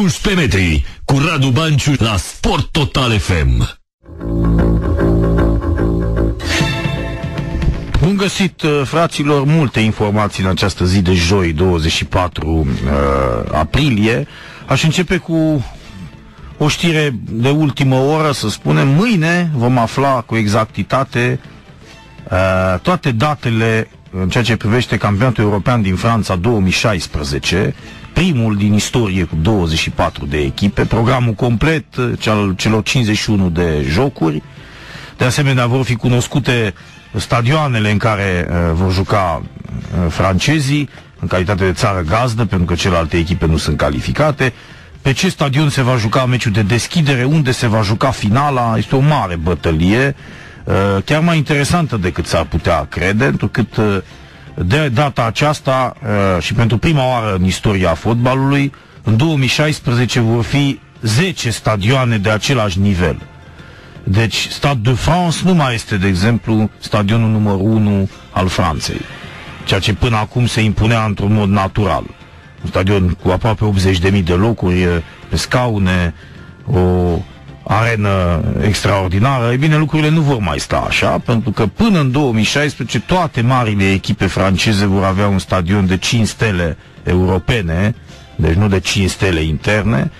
11 metri cu Radu Banciu la Sport Total FM. Bun găsit, fraților, multe informații în această zi de joi, 24 aprilie. Aș începe cu o știre de ultimă oră, să spunem. Mâine vom afla cu exactitate toate datele în ceea ce privește campionatul european din Franța 2016, primul din istorie cu 24 de echipe, programul complet, celor 51 de jocuri. De asemenea, vor fi cunoscute stadioanele în care vor juca francezii, în calitate de țară gazdă, pentru că celelalte echipe nu sunt calificate. Pe ce stadion se va juca meciul de deschidere, unde se va juca finala. Este o mare bătălie, chiar mai interesantă decât s-ar putea crede, întrucât de data aceasta și pentru prima oară în istoria fotbalului, în 2016 vor fi 10 stadioane de același nivel. Deci Stade de France nu mai este, de exemplu, stadionul numărul 1 al Franței, ceea ce până acum se impunea într-un mod natural. Un stadion cu aproape 80.000 de locuri, pe scaune, o arenă extraordinară. Ei bine, lucrurile nu vor mai sta așa, pentru că până în 2016 toate marile echipe franceze vor avea un stadion de 5 stele europene, deci nu de 5 stele interne,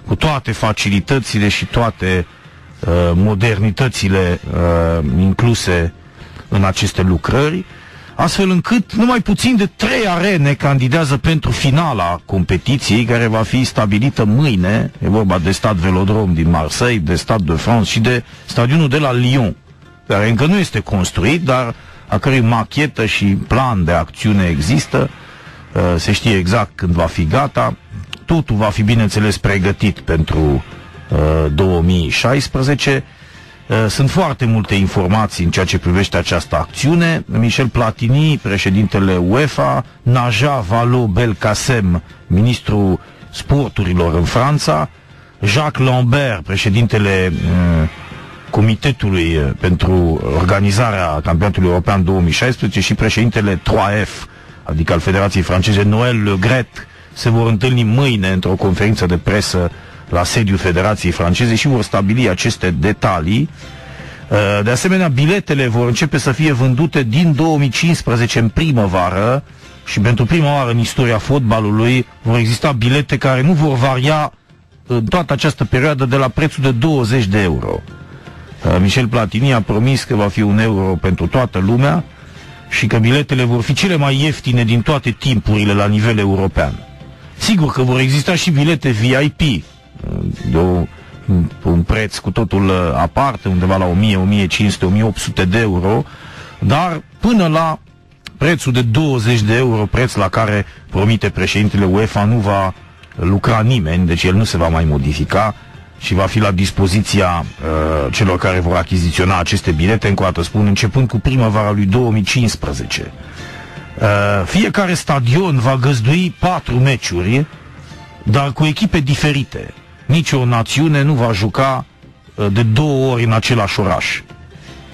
cu toate facilitățile și toate modernitățile incluse în aceste lucrări, astfel încât numai puțin de 3 arene candidează pentru finala competiției, care va fi stabilită mâine. E vorba de Stade Velodrome din Marseille, de Stade de France și de stadionul de la Lyon, care încă nu este construit, dar a cărui machetă și plan de acțiune există. Se știe exact când va fi gata. Totul va fi, bineînțeles, pregătit pentru 2016. Sunt foarte multe informații în ceea ce privește această acțiune. Michel Platini, președintele UEFA, Najat Vallaud-Belkacem, ministrul sporturilor în Franța, Jacques Lambert, președintele Comitetului pentru organizarea campionatului european 2016 și președintele 3F, adică al Federației Franceze, Noël Le Graët, se vor întâlni mâine într-o conferință de presă la sediul Federației Franceze și vor stabili aceste detalii. De asemenea, biletele vor începe să fie vândute din 2015 în primăvară și pentru prima oară în istoria fotbalului vor exista bilete care nu vor varia în toată această perioadă de la prețul de 20 de euro. Michel Platini a promis că va fi €1 pentru toată lumea și că biletele vor fi cele mai ieftine din toate timpurile la nivel european. Sigur că vor exista și bilete VIP de un preț cu totul aparte, undeva la 1000, 1500, 1800 de euro, dar până la prețul de 20 de euro, preț la care promite președintele UEFA, nu va lucra nimeni, deci el nu se va mai modifica și va fi la dispoziția celor care vor achiziționa aceste bilete, încă o dată spun, începând cu primăvara lui 2015. Fiecare stadion va găzdui 4 meciuri, dar cu echipe diferite. Nici o națiune nu va juca de 2 ori în același oraș.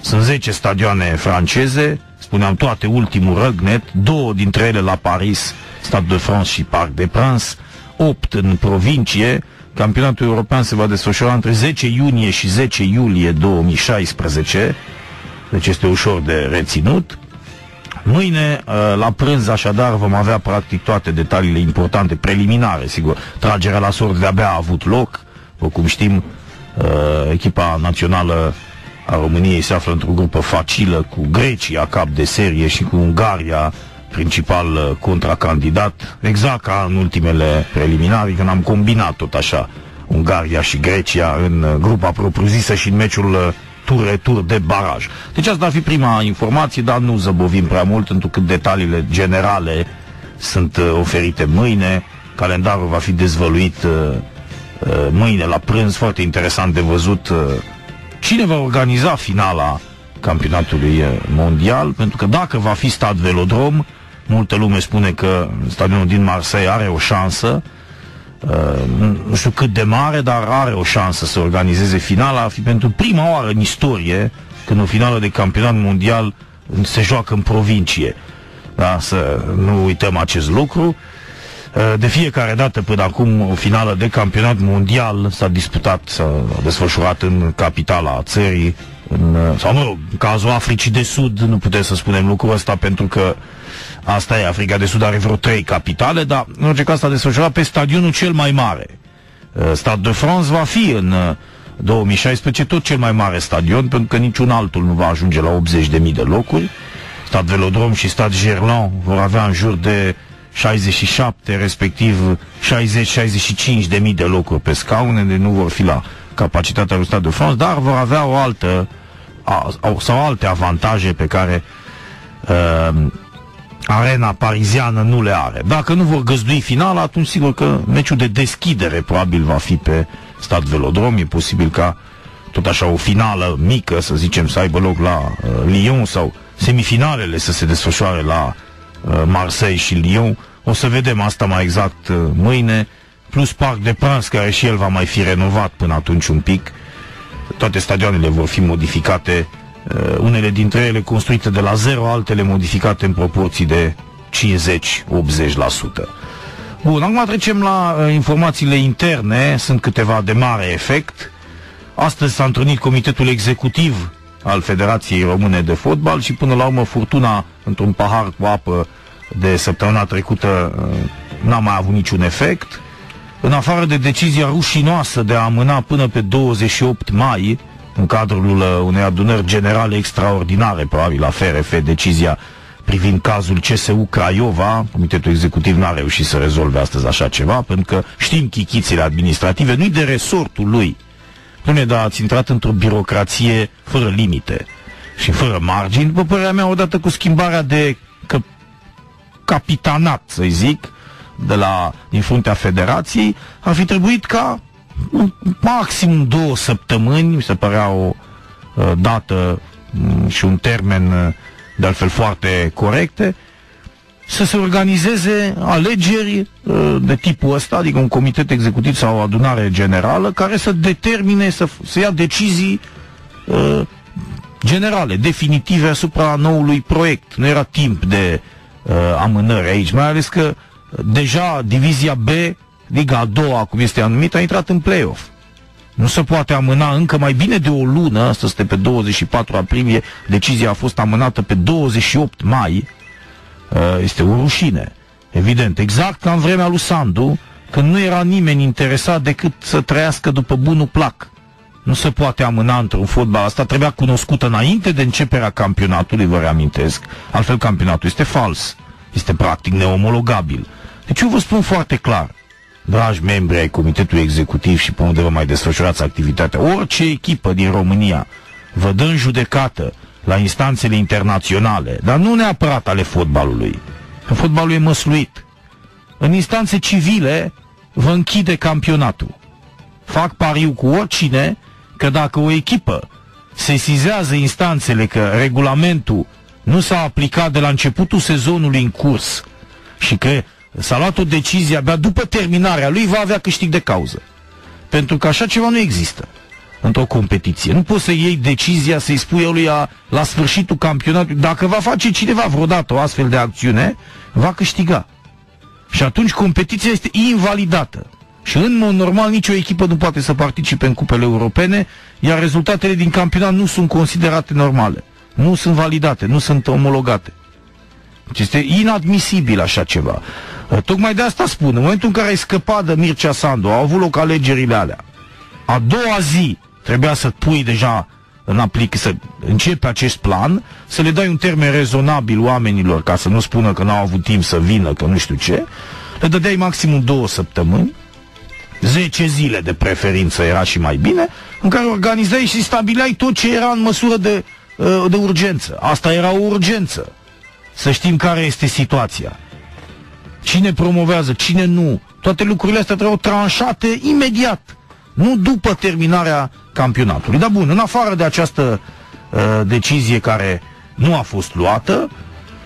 Sunt 10 stadioane franceze, spuneam toate ultimul răgnet, 2 dintre ele la Paris, Stade de France și Parc des Princes, 8 în provincie. Campionatul european se va desfășura între 10 iunie și 10 iulie 2016, deci este ușor de reținut. Mâine, la prânz, așadar, vom avea practic toate detaliile importante, preliminare, sigur. Tragerea la sort de-abia a avut loc. După cum știm, echipa națională a României se află într-o grupă facilă cu Grecia, cap de serie, și cu Ungaria, principal contracandidat, exact ca în ultimele preliminari, când am combinat tot așa Ungaria și Grecia în grupa propriu-zisă și în meciul tur-retur de baraj. Deci asta ar fi prima informație, dar nu zăbovim prea mult, întrucât detaliile generale sunt oferite mâine. Calendarul va fi dezvăluit mâine la prânz. Foarte interesant de văzut cine va organiza finala campionatului mondial, pentru că dacă va fi Stade Velodrome, multă lume spune că stadionul din Marseille are o șansă, nu știu cât de mare, dar are o șansă să organizeze finala. Ar fi pentru prima oară în istorie când o finală de campionat mondial se joacă în provincie. Da, să nu uităm acest lucru. De fiecare dată până acum o finală de campionat mondial s-a desfășurat în capitala țării, în cazul Africii de Sud, nu putem să spunem lucrul ăsta pentru că asta e, Africa de Sud are vreo 3 capitale, dar în orice caz s-a desfășurat pe stadionul cel mai mare. Stade de France va fi în 2016 tot cel mai mare stadion, pentru că niciun altul nu va ajunge la 80.000 de locuri. Stade Velodrom și Stade Gerland vor avea în jur de 67, respectiv 60-65.000 de locuri pe scaune, de nu vor fi la capacitatea lui Stade de France, dar vor avea o altă sau alte avantaje pe care arena pariziană nu le are. Dacă nu vor găzdui finala, atunci sigur că meciul de deschidere probabil va fi pe Stade Velodrom. E posibil ca tot așa o finală mică, să zicem, să aibă loc la Lyon sau semifinalele să se desfășoare la Marseille și Lyon. O să vedem asta mai exact mâine, plus Parc des Princes, care și el va mai fi renovat până atunci un pic. Toate stadioanele vor fi modificate, unele dintre ele construite de la zero, altele modificate în proporții de 50-80%. Bun, acum trecem la informațiile interne. Sunt câteva de mare efect. Astăzi s-a întrunit Comitetul Executiv al Federației Române de Fotbal și până la urmă furtuna într-un pahar cu apă de săptămâna trecută n-a mai avut niciun efect. În afară de decizia rușinoasă de a amâna până pe 28 mai, în cadrul unei adunări generale extraordinare, probabil la FRF, decizia privind cazul CSU Craiova, Comitetul Executiv n-a reușit să rezolve astăzi așa ceva, pentru că știm chichițele administrative, nu-i de resortul lui. Dom'le, dar ați intrat într-o birocrație fără limite și fără margini, după părerea mea, odată cu schimbarea de capitanat, să-i zic, din fruntea Federației, ar fi trebuit ca maxim 2 săptămâni, mi se părea o dată și un termen de altfel foarte corecte, să se organizeze alegeri de tipul ăsta, adică un comitet executiv sau o adunare generală care să determine, să ia decizii generale, definitive asupra noului proiect. Nu era timp de amânări aici, mai ales că deja Divizia B, Liga a doua, cum este anumită, a intrat în play-off. Nu se poate amâna încă mai bine de o lună, asta este pe 24 aprilie, decizia a fost amânată pe 28 mai, este o rușine, evident, exact ca în vremea lui Sandu, când nu era nimeni interesat decât să trăiască după bunul plac. Nu se poate amâna într-un fotbal, asta trebuia cunoscută înainte de începerea campionatului, vă reamintesc, altfel campionatul este fals, este practic neomologabil. Deci eu vă spun foarte clar, dragi membri ai Comitetului Executiv și pe unde vă mai desfășurați activitatea, orice echipă din România vă dă în judecată la instanțele internaționale, dar nu neapărat ale fotbalului, că fotbalul e măsluit. În instanțe civile vă închide campionatul. Fac pariu cu oricine că dacă o echipă sesizează instanțele că regulamentul nu s-a aplicat de la începutul sezonului în curs și că s-a luat o decizie abia după terminarea lui, va avea câștig de cauză. Pentru că așa ceva nu există într-o competiție. Nu poți să iei decizia să-i spui eluia la sfârșitul campionatului. Dacă va face cineva vreodată o astfel de acțiune, va câștiga. Și atunci competiția este invalidată. Și în mod normal nicio echipă nu poate să participe în cupele europene, iar rezultatele din campionat nu sunt considerate normale. Nu sunt validate, nu sunt omologate. Deci este inadmisibil așa ceva. Tocmai de asta spun, în momentul în care ai scăpat de Mircea Sandu, au avut loc alegerile alea, a doua zi trebuia să pui deja în aplic, să începi acest plan, să le dai un termen rezonabil oamenilor, ca să nu spună că n-au avut timp să vină, că nu știu ce, le dădeai maximum 2 săptămâni, 10 zile de preferință era și mai bine, în care organizai și stabileai tot ce era în măsură de urgență. Asta era o urgență. Să știm care este situația. Cine promovează, cine nu. Toate lucrurile astea trebuiau tranșate imediat, nu după terminarea campionatului. Dar bun, în afară de această decizie care nu a fost luată,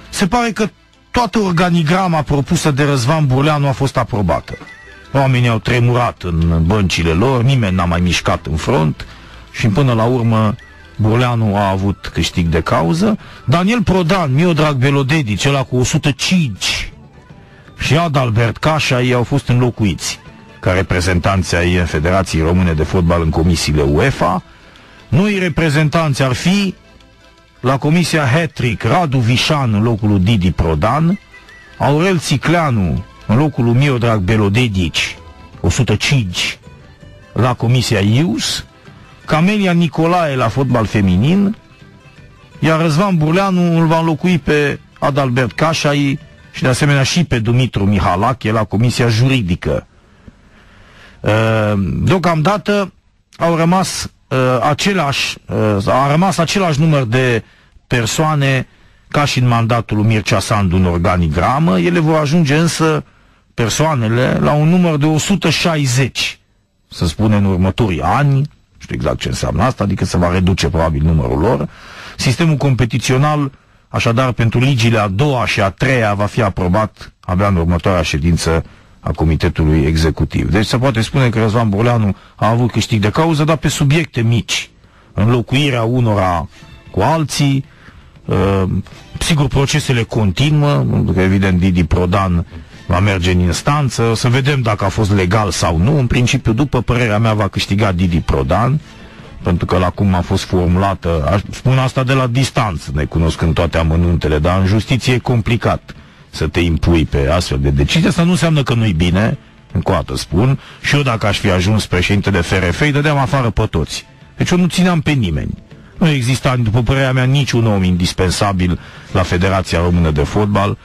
se pare că toată organigrama propusă de Răzvan Burleanu a fost aprobată. Oamenii au tremurat în băncile lor, nimeni n-a mai mișcat în front și până la urmă Burleanu a avut câștig de cauză. Daniel Prodan, Miodrag Belodedi, cela cu 105, și Adalbert Cașai au fost înlocuiți ca reprezentanți ai Federației Române de Fotbal în comisiile UEFA. Noi reprezentanți ar fi la Comisia Hat-Trick Radu Vișan în locul lui Didi Prodan, Aurel Țicleanu în locul lui Miodrag Belodedici, 105 la Comisia IUS, Camelia Nicolae la fotbal feminin, iar Răzvan Burleanu îl va înlocui pe Adalbert Cașai și de asemenea și pe Dumitru Mihalache la Comisia Juridică. Deocamdată a rămas același număr de persoane ca și în mandatul lui Mircea Sandu în organigramă. Ele vor ajunge însă, persoanele, la un număr de 160, să spune în următorii ani. Nu știu exact ce înseamnă asta, adică se va reduce probabil numărul lor. Sistemul competițional, așadar, pentru ligile a doua și a treia va fi aprobat abia în următoarea ședință a Comitetului Executiv. Deci se poate spune că Răzvan Burleanu a avut câștig de cauză, dar pe subiecte mici, înlocuirea unora cu alții. Sigur, procesele continuă, pentru că evident Didi Prodan va merge în instanță, să vedem dacă a fost legal sau nu. În principiu, după părerea mea, va câștiga Didi Prodan, pentru că la cum a fost formulată, spun asta de la distanță, necunoscând toate amănuntele, dar în justiție e complicat să te impui pe astfel de decizii. Asta nu înseamnă că nu-i bine, încă o dată spun, și eu dacă aș fi ajuns președinte de FRF, îi dădeam afară pe toți. Deci eu nu țineam pe nimeni. Nu exista, după părerea mea, niciun om indispensabil la Federația Română de Fotbal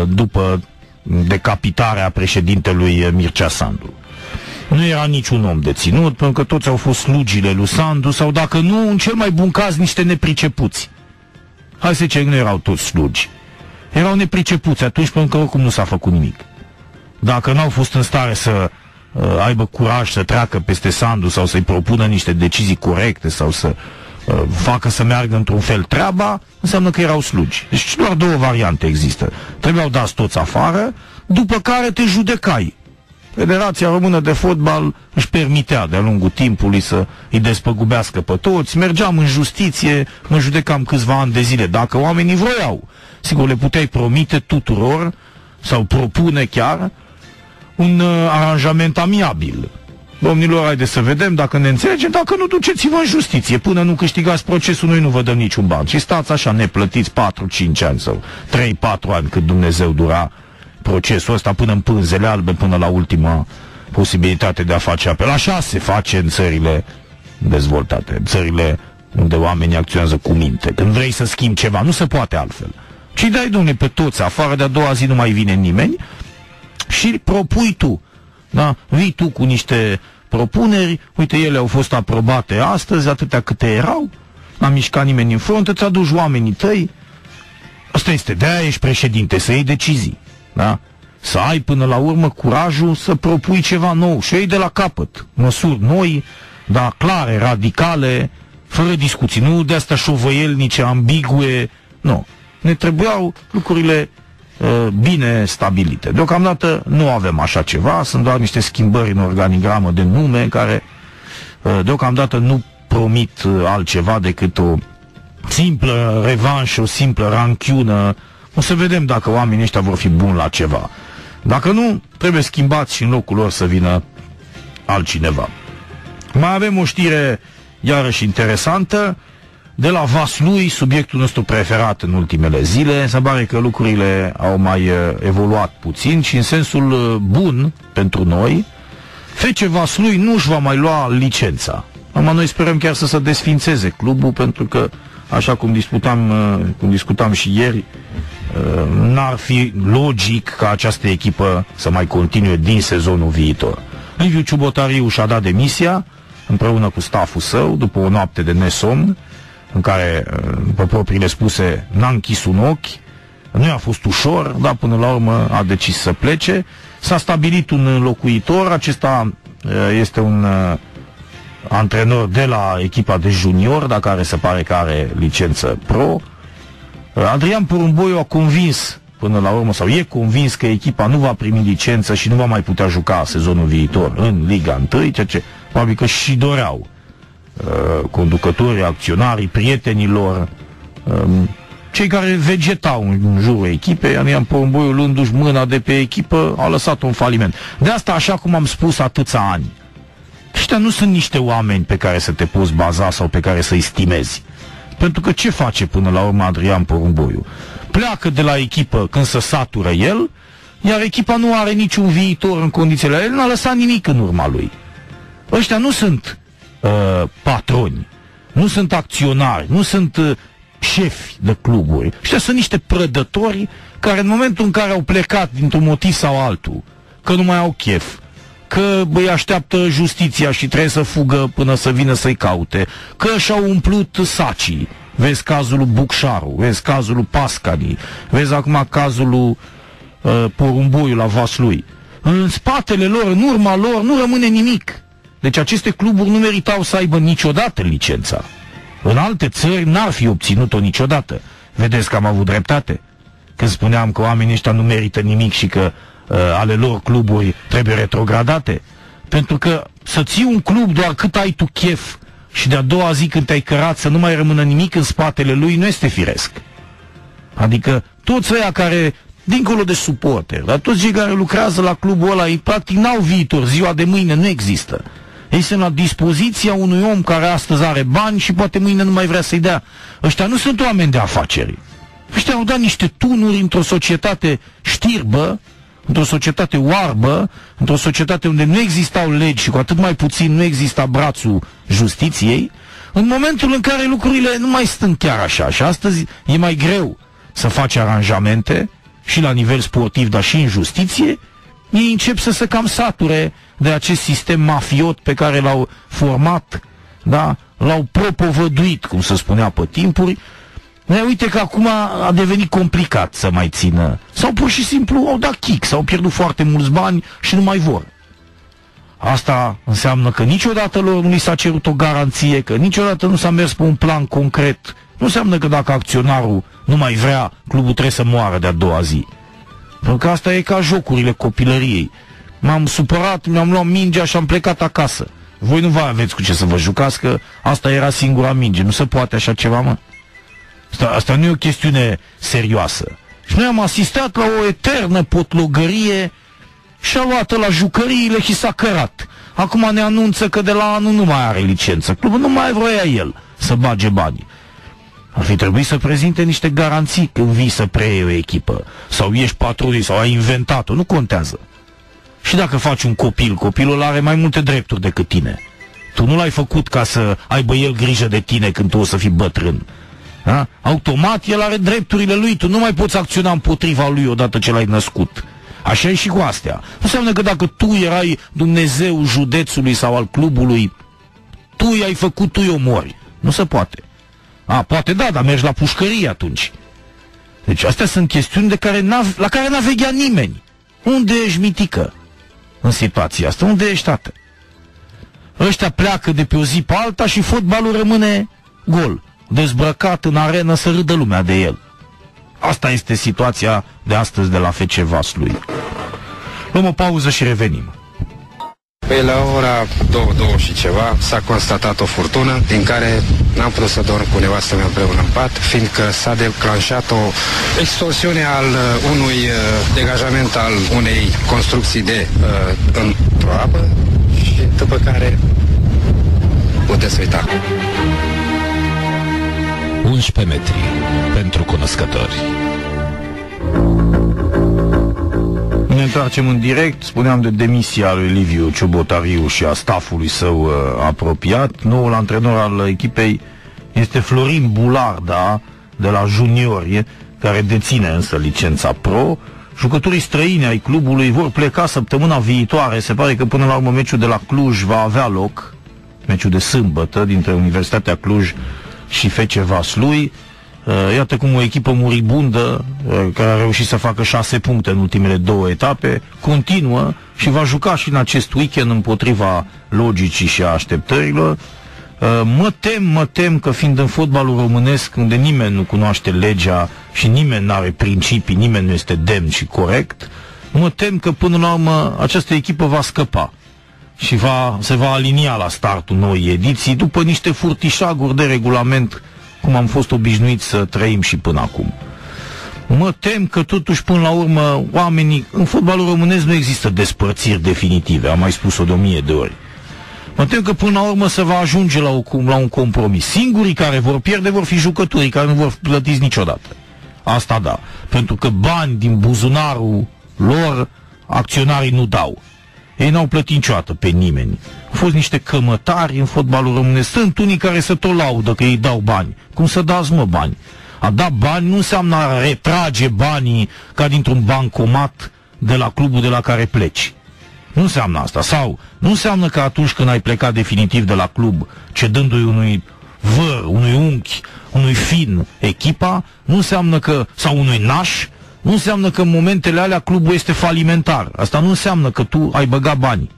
după decapitarea președintelui Mircea Sandu. Nu era niciun om deținut, pentru că toți au fost slugile lui Sandu, sau dacă nu, în cel mai bun caz, niște nepricepuți. Hai să zicem, nu erau toți slugi. Erau nepricepuți atunci, pentru că oricum nu s-a făcut nimic. Dacă n-au fost în stare să aibă curaj să treacă peste Sandu sau să-i propună niște decizii corecte sau să facă să meargă într-un fel treaba, înseamnă că erau slugi. Deci doar două variante există. Trebuiau dați toți afară, după care te judecai. Federația Română de Fotbal își permitea de-a lungul timpului să îi despăgubească pe toți, mergeam în justiție, mă judecam câțiva ani de zile, dacă oamenii voiau. Sigur, le puteai promite tuturor, sau propune chiar, un aranjament amiabil. Domnilor, haideți să vedem, dacă ne înțelegem, dacă nu, duceți-vă în justiție. Până nu câștigați procesul, noi nu vă dăm niciun ban. Și stați așa neplătiți 4-5 ani sau 3-4 ani, cât Dumnezeu dura procesul ăsta, până în pânzele albe, până la ultima posibilitate de a face apel. Așa se face în țările dezvoltate, în țările unde oamenii acționează cu minte. Când vrei să schimbi ceva, nu se poate altfel. Ci dai, domne, pe toți afară, de-a doua zi nu mai vine nimeni și propui tu. Da? Vii tu cu niște propuneri, uite, ele au fost aprobate astăzi, atâtea câte erau, n-a mișcat nimeni în front, îți aduci oamenii tăi. Asta este, de-aia ești președinte, să iei decizii. Da? Să ai până la urmă curajul să propui ceva nou și iei de la capăt măsuri noi, dar clare, radicale, fără discuții, nu de astea șovăielnice, ambigue, nu. Ne trebuiau lucrurile bine stabilite. Deocamdată nu avem așa ceva, sunt doar niște schimbări în organigramă de nume care deocamdată nu promit altceva decât o simplă revanșă, o simplă ranchiună. O să vedem dacă oamenii ăștia vor fi buni la ceva. Dacă nu, trebuie schimbați și în locul lor să vină altcineva. Mai avem o știre iarăși interesantă de la Vaslui, subiectul nostru preferat în ultimele zile. Se pare că lucrurile au mai evoluat puțin și în sensul bun pentru noi. FC Vaslui nu își va mai lua licența. Noi sperăm chiar să se desfințeze clubul, pentru că, așa cum discutam și ieri, n-ar fi logic ca această echipă să mai continue din sezonul viitor. Liviu Ciubotariu și-a dat demisia împreună cu stafful său după o noapte de nesomn în care, după propriile spuse, n-a închis un ochi. Nu i-a fost ușor, dar până la urmă a decis să plece. S-a stabilit un înlocuitor. Acesta este un antrenor de la echipa de junior, dar care se pare că are licență pro. Adrian Porumboiu a convins până la urmă, sau e convins, că echipa nu va primi licență și nu va mai putea juca sezonul viitor în Liga 1, ceea ce probabil că și doreau conducătorii, acționarii, prietenilor, cei care vegetau în jurul echipei, Adrian Porumboiu, luându-și mâna de pe echipă, a lăsat-o în faliment. De asta, așa cum am spus atâția ani, ăștia nu sunt niște oameni pe care să te poți baza sau pe care să-i stimezi. Pentru că ce face până la urmă Adrian Porumboiu? Pleacă de la echipă când se satură el, iar echipa nu are niciun viitor în condițiile. El n-a lăsat nimic în urma lui. Ăștia nu sunt patroni, nu sunt acționari, nu sunt șefi de cluburi. Ăștia sunt niște prădători care în momentul în care au plecat dintr-un motiv sau altul, că nu mai au chef, că îi așteaptă justiția și trebuie să fugă până să vină să-i caute, că și-au umplut sacii. Vezi cazul lui Bucșaru, vezi cazul lui Pascani, vezi acum cazul lui Porumboiu la Vaslui. În spatele lor, în urma lor, nu rămâne nimic. Deci aceste cluburi nu meritau să aibă niciodată licența. În alte țări n-ar fi obținut-o niciodată. Vedeți că am avut dreptate când spuneam că oamenii ăștia nu merită nimic și că ale lor cluburi trebuie retrogradate. Pentru că să ții un club doar cât ai tu chef și de-a doua zi când te-ai cărat să nu mai rămână nimic în spatele lui, nu este firesc. Adică toți ăia care, dincolo de suporteri, dar toți cei care lucrează la clubul ăla, ei practic n-au viitor, ziua de mâine nu există. Ei sunt la dispoziția unui om care astăzi are bani și poate mâine nu mai vrea să-i dea. Ăștia nu sunt oameni de afaceri. Ăștia au dat niște tunuri într-o societate știrbă, într-o societate oarbă, într-o societate unde nu existau legi și cu atât mai puțin nu exista brațul justiției, în momentul în care lucrurile nu mai stând chiar așa. Și astăzi e mai greu să faci aranjamente și la nivel sportiv, dar și în justiție, ei încep să se cam sature de acest sistem mafiot pe care l-au format, da? L-au propovăduit, cum se spunea pe timpuri. Uite că acum a devenit complicat să mai țină. Sau pur și simplu au dat kick, s-au pierdut foarte mulți bani și nu mai vor. Asta înseamnă că niciodată lor nu li s-a cerut o garanție, că niciodată nu s-a mers pe un plan concret. Nu înseamnă că dacă acționarul nu mai vrea, clubul trebuie să moară de-a doua zi. Pentru că asta e ca jocurile copilăriei. M-am supărat, mi-am luat mingea și am plecat acasă. Voi nu vă aveți cu ce să vă jucați, că asta era singura minge. Nu se poate așa ceva, mă? Asta nu e o chestiune serioasă. Și noi am asistat la o eternă potlogărie și a luat la jucăriile și s-a cărat. Acum ne anunță că de la anul nu mai are licență. Clubul nu mai vrea el să bage bani. Ar fi trebuit să prezinte niște garanții când vii să preiei o echipă. Sau ești patronii, sau ai inventat-o, nu contează. Și dacă faci un copil, copilul are mai multe drepturi decât tine. Tu nu l-ai făcut ca să aibă el grijă de tine când tu o să fii bătrân. Da? Automat el are drepturile lui, tu nu mai poți acționa împotriva lui odată ce l-ai născut. Așa e și cu astea. Înseamnă că dacă tu erai Dumnezeu județului sau al clubului, tu i-ai făcut, tu i omori. Nu se poate. Poate da, dar mergi la pușcărie atunci. Deci astea sunt chestiuni la care n-a veghea nimeni. Unde ești, mitică, în situația asta? Unde ești, tată? Ăștia pleacă de pe o zi pe alta și fotbalul rămâne gol, dezbrăcat în arenă să râdă lumea de el. Asta este situația de astăzi de la FC Vaslui. Luăm o pauză și revenim. Păi la ora 2 și ceva s-a constatat o furtună din care n-am putut să dorm cu nevastă mea împreună în pat, fiindcă s-a declanșat o extorsiune al unui degajament al unei construcții într-o apă și după care puteți uita. 11 metri pentru cunoscători. Ne întoarcem în direct. Spuneam de demisia lui Liviu Ciobotariu și a staffului său apropiat. Noul antrenor al echipei este Florin Bularda de la juniori, care deține însă licența pro. Jucătorii străini ai clubului vor pleca săptămâna viitoare. Se pare că până la urmă meciul de la Cluj va avea loc, meciul de sâmbătă dintre Universitatea Cluj și FC Vaslui. Iată cum o echipă muribundă, care a reușit să facă 6 puncte în ultimele 2 etape, continuă și va juca și în acest weekend împotriva logicii și a așteptărilor. Mă tem că, fiind în fotbalul românesc, unde nimeni nu cunoaște legea și nimeni nu are principii, nimeni nu este demn și corect, mă tem că până la urmă această echipă va scăpa și se va alinia la startul noii ediții după niște furtișaguri de regulament cum am fost obișnuiți să trăim și până acum. Mă tem că totuși până la urmă oamenii, în fotbalul românesc nu există despărțiri definitive, am mai spus-o de 1000 de ori. Mă tem că până la urmă se va ajunge la un compromis. Singurii care vor pierde vor fi jucătorii care nu vor plătiți niciodată. Asta da, pentru că bani din buzunarul lor acționarii nu dau. Ei n-au plătit niciodată pe nimeni. Au fost niște cămătari în fotbalul românesc. Sunt unii care se tot laudă că ei dau bani. Cum să dați, mă, bani? A da bani nu înseamnă a retrage banii ca dintr-un bancomat de la clubul de la care pleci. Nu înseamnă asta. Sau nu înseamnă că atunci când ai plecat definitiv de la club, cedându-i unui văr, unui unchi, unui fin echipa, nu înseamnă că, sau unui naș, nu înseamnă că în momentele alea clubul este falimentar. Asta nu înseamnă că tu ai băgat bani.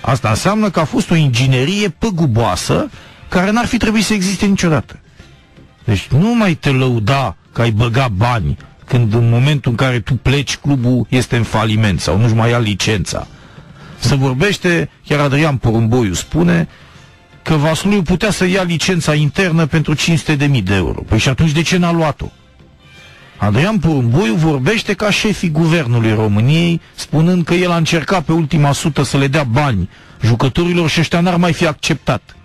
Asta înseamnă că a fost o inginerie păguboasă care n-ar fi trebuit să existe niciodată. Deci nu mai te lăuda că ai băgat bani când în momentul în care tu pleci clubul este în faliment sau nu-și mai ia licența. Se vorbește, chiar Adrian Porumboiu spune, că Vasluiu putea să ia licența internă pentru 500.000 de euro. Păi și atunci de ce n-a luat-o? Adrian Porumboiu vorbește ca șefii guvernului României, spunând că el a încercat pe ultima sută să le dea bani jucătorilor și ăștia n-ar mai fi acceptat.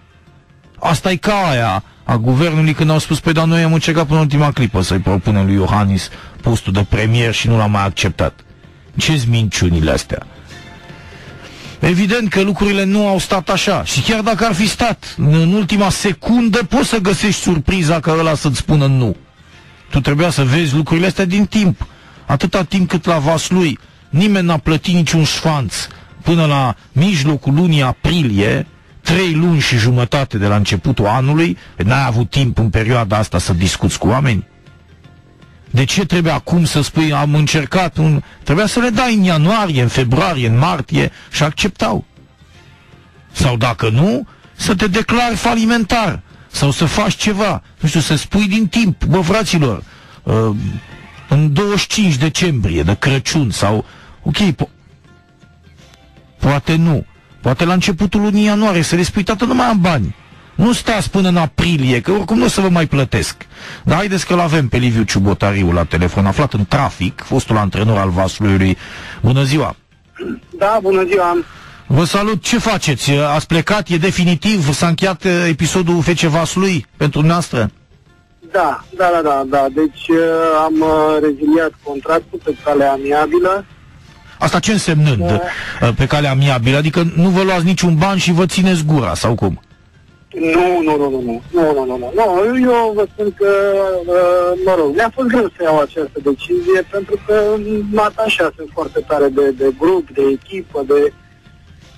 Asta e ca aia a guvernului când au spus, păi dar noi am încercat până în ultima clipă să-i propunem lui Iohannis postul de premier și nu l-a mai acceptat. Ce-s minciunile astea? Evident că lucrurile nu au stat așa. Și chiar dacă ar fi stat, în ultima secundă poți să găsești surpriza ca ăla să-ți spună nu. Tu trebuia să vezi lucrurile astea din timp. Atâta timp cât la Vaslui nimeni n-a plătit niciun șfanț până la mijlocul lunii aprilie, 3 luni și jumătate de la începutul anului, n-ai avut timp în perioada asta să discuți cu oameni? De ce trebuie acum să spui, am încercat Trebuia să le dai în ianuarie, în februarie, în martie și acceptau. Sau dacă nu, să te declari falimentar. Sau să faci ceva, nu știu, să spui din timp, bă, fraților, în 25 decembrie, de Crăciun, sau, ok, poate nu, poate la începutul lunii ianuarie, să le spui, tată, nu mai am bani. Nu stați până în aprilie, că oricum nu o să vă mai plătesc. Dar haideți că l-avem pe Liviu Ciubotariu la telefon, aflat în trafic, fostul antrenor al Vasluiului. Bună ziua! Da, bună ziua! Vă salut, ce faceți? Ați plecat, e definitiv? S-a încheiat episodul FC Vaslui pentru noastră? Da. Deci am reziliat contractul pe cale amiabilă. Asta ce însemnând pe cale amiabilă? Adică nu vă luați niciun ban și vă țineți gura, sau cum? Nu. Eu vă spun că, mă rog, mi-a fost greu să iau această decizie pentru că mă atașasem foarte tare de grup, de echipă,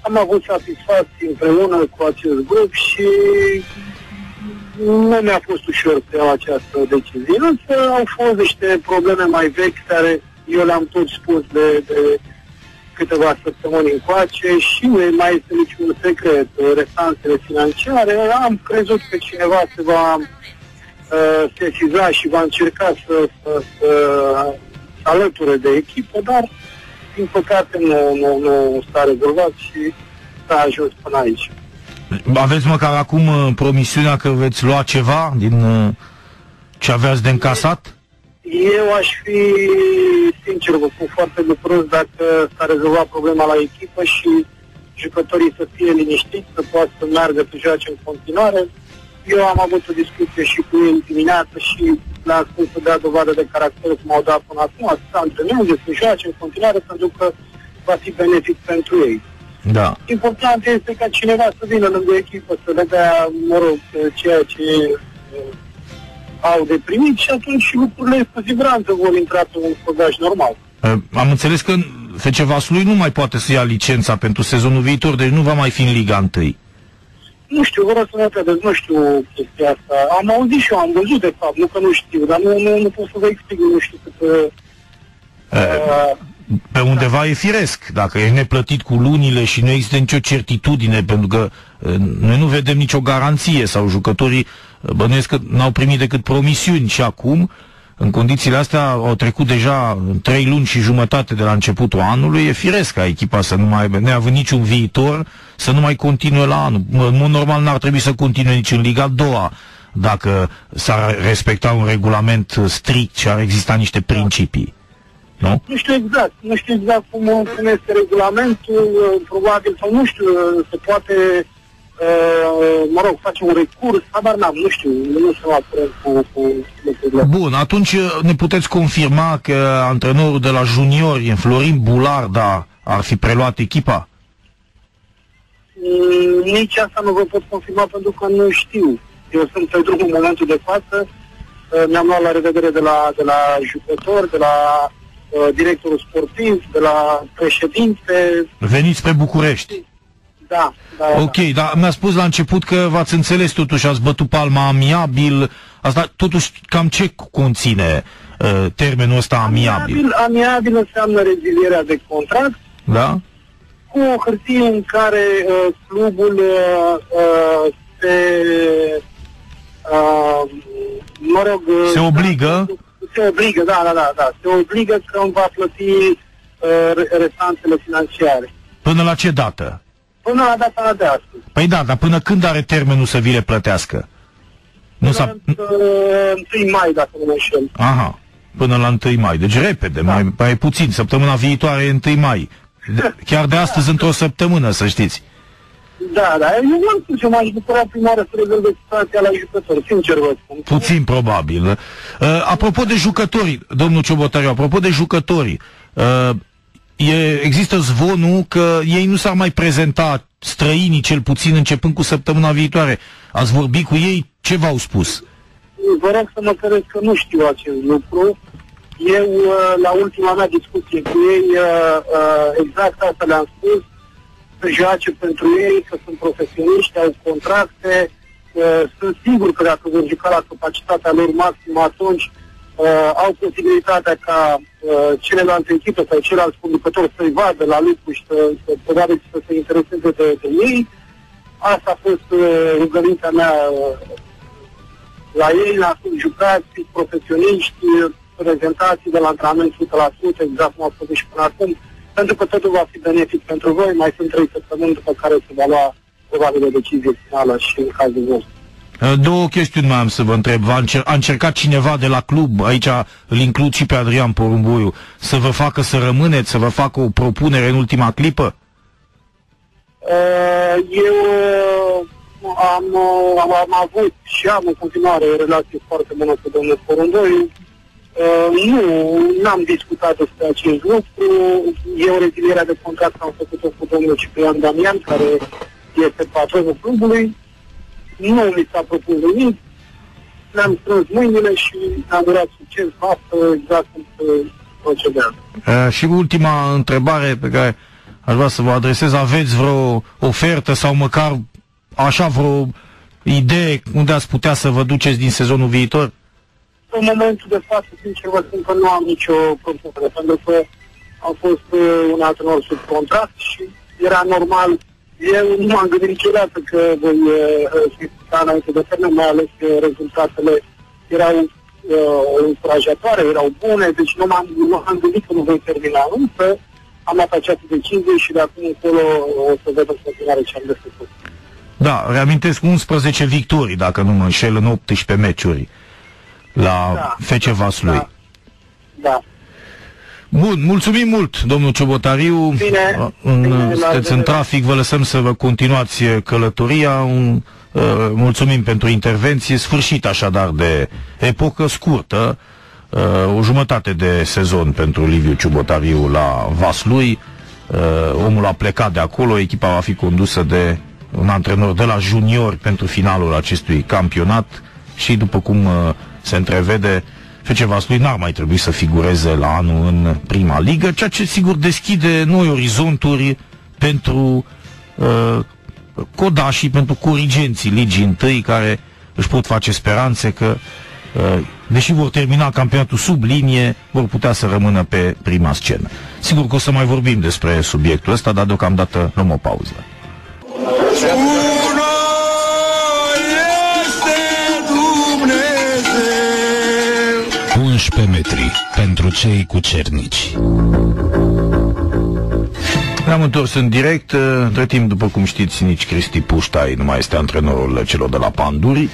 am avut satisfacții împreună cu acest grup și nu mi-a fost ușor să iau această decizie. Însă au fost niște probleme mai vechi care eu le-am tot spus de câteva săptămâni încoace și nu mai este niciun secret. Restanțele financiare, am crezut că cineva se va sesiza și va încerca să alăture de echipă, dar din păcate nu s-a rezolvat și s-a ajuns până aici. Aveți măcar acum promisiunea că veți lua ceva din ce aveați de încasat? Eu aș fi, sincer, vă spun, foarte bucuros dacă s-a rezolvat problema la echipă și jucătorii să fie liniștiți, să poată să meargă să joace în continuare. Eu am avut o discuție și cu ei dimineață și le-am spus să dea dovadă de caracter cum au dat până acum, să antreneze, să joace în continuare, pentru că va fi benefic pentru ei. Da. Important este ca cineva să vină lângă echipă, să le dea, mă rog, ceea ce au de primit și atunci lucrurile cu siguranță vor intra pe un făgaș normal. Am înțeles că FC Vaslui nu mai poate să ia licența pentru sezonul viitor, deci nu va mai fi în Liga 1. Nu știu, vă rog să mă credeți, nu știu chestia asta. Am auzit și eu, am văzut de fapt, nu că nu știu, dar nu pot să vă explic, nu știu cât... Pe undeva e firesc, dacă ești neplătit cu lunile și nu există nicio certitudine, pentru că noi nu vedem nicio garanție sau jucătorii bănuiesc că n-au primit decât promisiuni și acum, în condițiile astea, au trecut deja 3 luni și jumătate de la începutul anului, e firesc ca echipa să nu mai aibă, neavând niciun viitor, să nu mai continue la anul. În mod normal n-ar trebui să continue nici în Liga 2. dacă s-ar respecta un regulament strict și ar exista niște principii. Nu? Nu știu exact cum este regulamentul, probabil, sau nu știu, se poate, face un recurs, habar n-am, nu știu, nu sunt atent cu lucrurile. Bun, atunci ne puteți confirma că antrenorul de la juniori, Florin Bularda, ar fi preluat echipa? Nici asta nu vă pot confirma pentru că nu știu. Eu sunt pe drum în momentul de față, mi-am luat la revedere de la jucători, de la directorul sportiv, de la președinte. Veniți spre București. Da. Ok, dar mi-a spus la început că v-ați înțeles totuși, ați bătut palma amiabil. Asta totuși cam ce conține termenul ăsta amiabil? Amiabil înseamnă rezilierea de contract. Da? Cu o hârtie în care clubul se obligă. Se obligă, da. Se obligă că îmi va plăti restanțele financiare. Până la ce dată? Până la data de astăzi. Păi da, dar până când are termenul să vi le plătească? Până 1 mai, dacă nu mă înșel. Aha, până la 1 mai. Deci repede, mai puțin. Săptămâna viitoare e 1 mai. Chiar de astăzi într-o săptămână, să știți. Da, eu nu știu ce m-aș bucura prima oară să rezolve situația la jucători, sincer vă spun. Puțin probabil. Apropo de jucători, domnul Ciobotariu, există zvonul că ei nu s-ar mai prezenta, străinii cel puțin, începând cu săptămâna viitoare. Ați vorbit cu ei? Ce v-au spus? Vă rog să mă credeți că nu știu acest lucru. Eu, la ultima mea discuție cu ei, exact asta le-am spus, să joace pentru ei, că sunt profesioniști, au contracte, sunt sigur că dacă vor juca la capacitatea lor maximă, atunci au posibilitatea ca celelalte echipe sau ceilalți conducători să-i vadă la lucru și probabil să se intereseze de ei. Asta a fost rugămintea mea la ei, la jucați, profesioniști, prezentații de la antrenament 100%, exact cum au făcut și până acum, pentru că totul va fi benefic pentru voi. Mai sunt 3 săptămâni după care se va lua probabil o decizie finală și în cazul vostru. Două chestiuni mai am să vă întreb. A încercat cineva de la club, aici îl includ și pe Adrian Porumboiu, să vă facă să rămâneți, să vă facă o propunere în ultima clipă? Eu am avut și am în continuare o relație foarte bună cu domnul Porumboiu. N-am discutat despre acest lucru. Eu rezilierea de contract am făcut-o cu domnul Ciprian Damian, care este patronul clubului. Nu mi s-a propus nimic. Ne-am strâns mâinile și ne-am durat succes noastră, exact cum se procedează. Și ultima întrebare pe care aș vrea să vă adresez. Aveți vreo ofertă sau măcar așa vreo idee unde ați putea să vă duceți din sezonul viitor? În momentul de față, sincer, vă spun că nu am nicio propunere, pentru că am fost un antrenor sub contract și era normal. Eu nu m-am gândit niciodată că voi sta înainte de termen, mai ales că rezultatele erau încurajatoare, erau bune, deci nu m-am gândit că nu voi termina, însă am luat această decizie și de acum încolo o să văd în continuare ce am de făcut. Da, reamintesc 11 victorii, dacă nu mă înșel, în 18 meciuri la FC Vaslui. Da. Bun, mulțumim mult, domnul Ciobotariu. Bine, sunteți în trafic, vă lăsăm să vă continuați călătoria. Mulțumim pentru intervenție. Sfârșit așadar de epocă scurtă, o jumătate de sezon pentru Liviu Ciobotariu la Vaslui. Omul a plecat de acolo, echipa va fi condusă de un antrenor de la juniori pentru finalul acestui campionat și, după cum se întrevede, FC Vaslui n-ar mai trebui să figureze la anul în prima ligă, ceea ce sigur deschide noi orizonturi pentru codașii, pentru corigenții ligii întâi, care își pot face speranțe că, deși vor termina campionatul sub linie, vor putea să rămână pe prima scenă. Sigur că o să mai vorbim despre subiectul ăsta, dar deocamdată luăm o pauză. 11 metri pentru cei cu cernici. Ne-am întors în direct. Între timp, după cum știți, nici Cristi Puștai nu mai este antrenorul celor de la Panduri.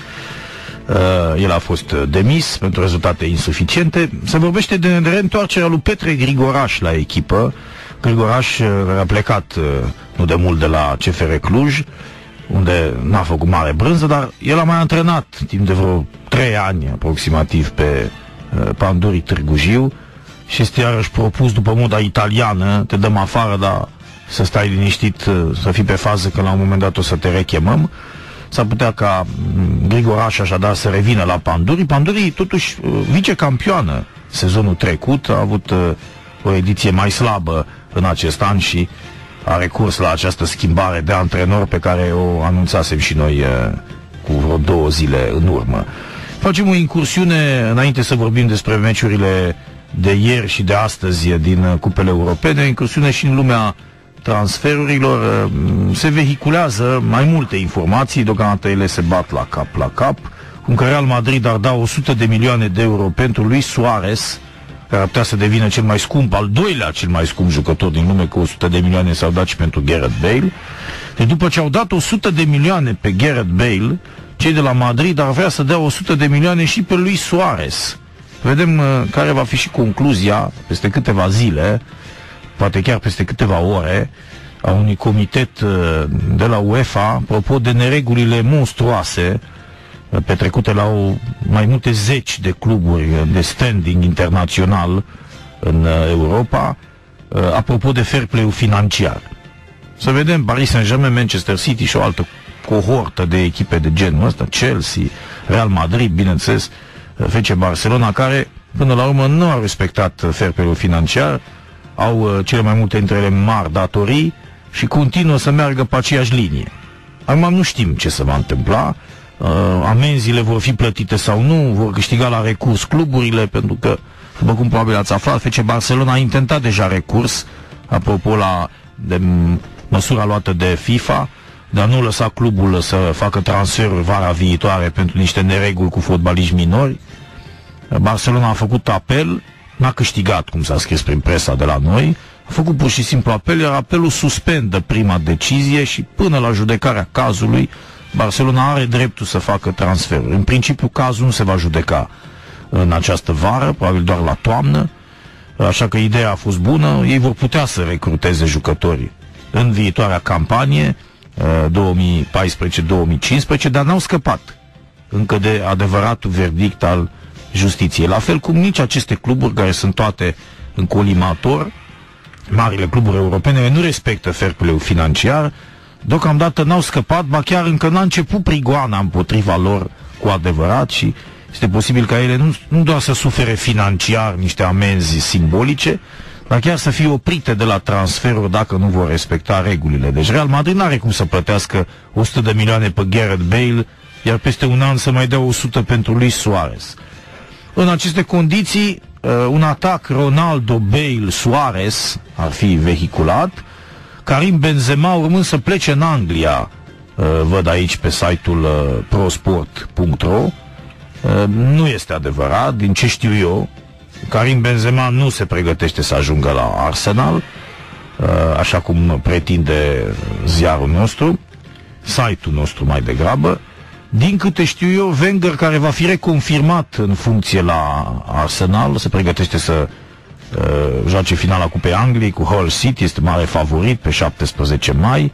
El a fost demis pentru rezultate insuficiente. Se vorbește de reîntoarcerea lui Petre Grigoraș la echipă. Grigoraș a plecat nu de mult de la CFR Cluj, unde n-a făcut mare brânză, dar el a mai antrenat timp de vreo 3 ani aproximativ pe Pandurii Târgu Jiu și este iarăși propus după moda italiană: te dăm afară, dar să stai liniștit, să fii pe fază, că la un moment dat o să te rechemăm. S-ar putea ca Grigoraș așadar să revină la Pandurii. Pandurii totuși vicecampioană sezonul trecut, a avut o ediție mai slabă în acest an și a recurs la această schimbare de antrenor pe care o anunțasem și noi cu vreo 2 zile în urmă. Facem o incursiune înainte să vorbim despre meciurile de ieri și de astăzi din cupele europene, o incursiune și în lumea transferurilor. Se vehiculează mai multe informații, deocamdată ele se bat la cap, cum că Real Madrid ar da 100 de milioane de euro pentru Luis Suarez, care ar putea să devină cel mai scump, al doilea cel mai scump jucător din lume, cu 100 de milioane s-au dat și pentru Gareth Bale. Deci după ce au dat 100 de milioane pe Gareth Bale, cei de la Madrid ar vrea să dea 100 de milioane și pe Luis Suarez. Vedem care va fi și concluzia peste câteva zile, poate chiar peste câteva ore, a unui comitet de la UEFA, apropo de neregulile monstruoase petrecute la mai multe zeci de cluburi de standing internațional în Europa, apropo de fair play-ul financiar. Să vedem Paris Saint-Germain, Manchester City și o altă cohortă de echipe de genul ăsta, Chelsea, Real Madrid, bineînțeles, FC Barcelona, care până la urmă nu au respectat fair play-ul financiar, au cele mai multe dintre ele mari datorii și continuă să meargă pe aceeași linie. Acum nu știm ce se va întâmpla, amenziile vor fi plătite sau nu, vor câștiga la recurs cluburile, pentru că, după cum probabil ați aflat, FC Barcelona a intentat deja recurs, apropo de măsura luată de FIFA, de a nu lăsa clubul să facă transferuri vara viitoare pentru niște nereguli cu fotbaliști minori. Barcelona a făcut apel, n-a câștigat, cum s-a scris prin presa de la noi, a făcut pur și simplu apel, iar apelul suspendă prima decizie și până la judecarea cazului Barcelona are dreptul să facă transferuri. În principiu, cazul nu se va judeca în această vară, probabil doar la toamnă, așa că ideea a fost bună. Ei vor putea să recruteze jucătorii în viitoarea campanie 2014-2015, dar n-au scăpat încă de adevăratul verdict al justiției. La fel cum nici aceste cluburi, care sunt toate în colimator, marile cluburi europene, nu respectă fair play-ul financiar, deocamdată n-au scăpat, ba chiar încă n-a început prigoana împotriva lor cu adevărat și este posibil ca ele nu doar să sufere financiar niște amenzi simbolice, dar chiar să fie oprite de la transferuri dacă nu vor respecta regulile. Deci Real Madrid n-are cum să plătească 100 de milioane pe Gareth Bale, iar peste un an să mai dea 100 pentru Luis Suarez. În aceste condiții, un atac Ronaldo-Bale-Suarez ar fi vehiculat, Karim Benzema urmând să plece în Anglia, văd aici pe site-ul prosport.ro. Nu este adevărat, din ce știu eu. Karim Benzema nu se pregătește să ajungă la Arsenal, așa cum pretinde ziarul nostru, site-ul nostru mai degrabă. Din câte știu eu, Wenger, care va fi reconfirmat în funcție la Arsenal, se pregătește să joace finala Cupei Angliei cu Hull City, este mare favorit pe 17 mai,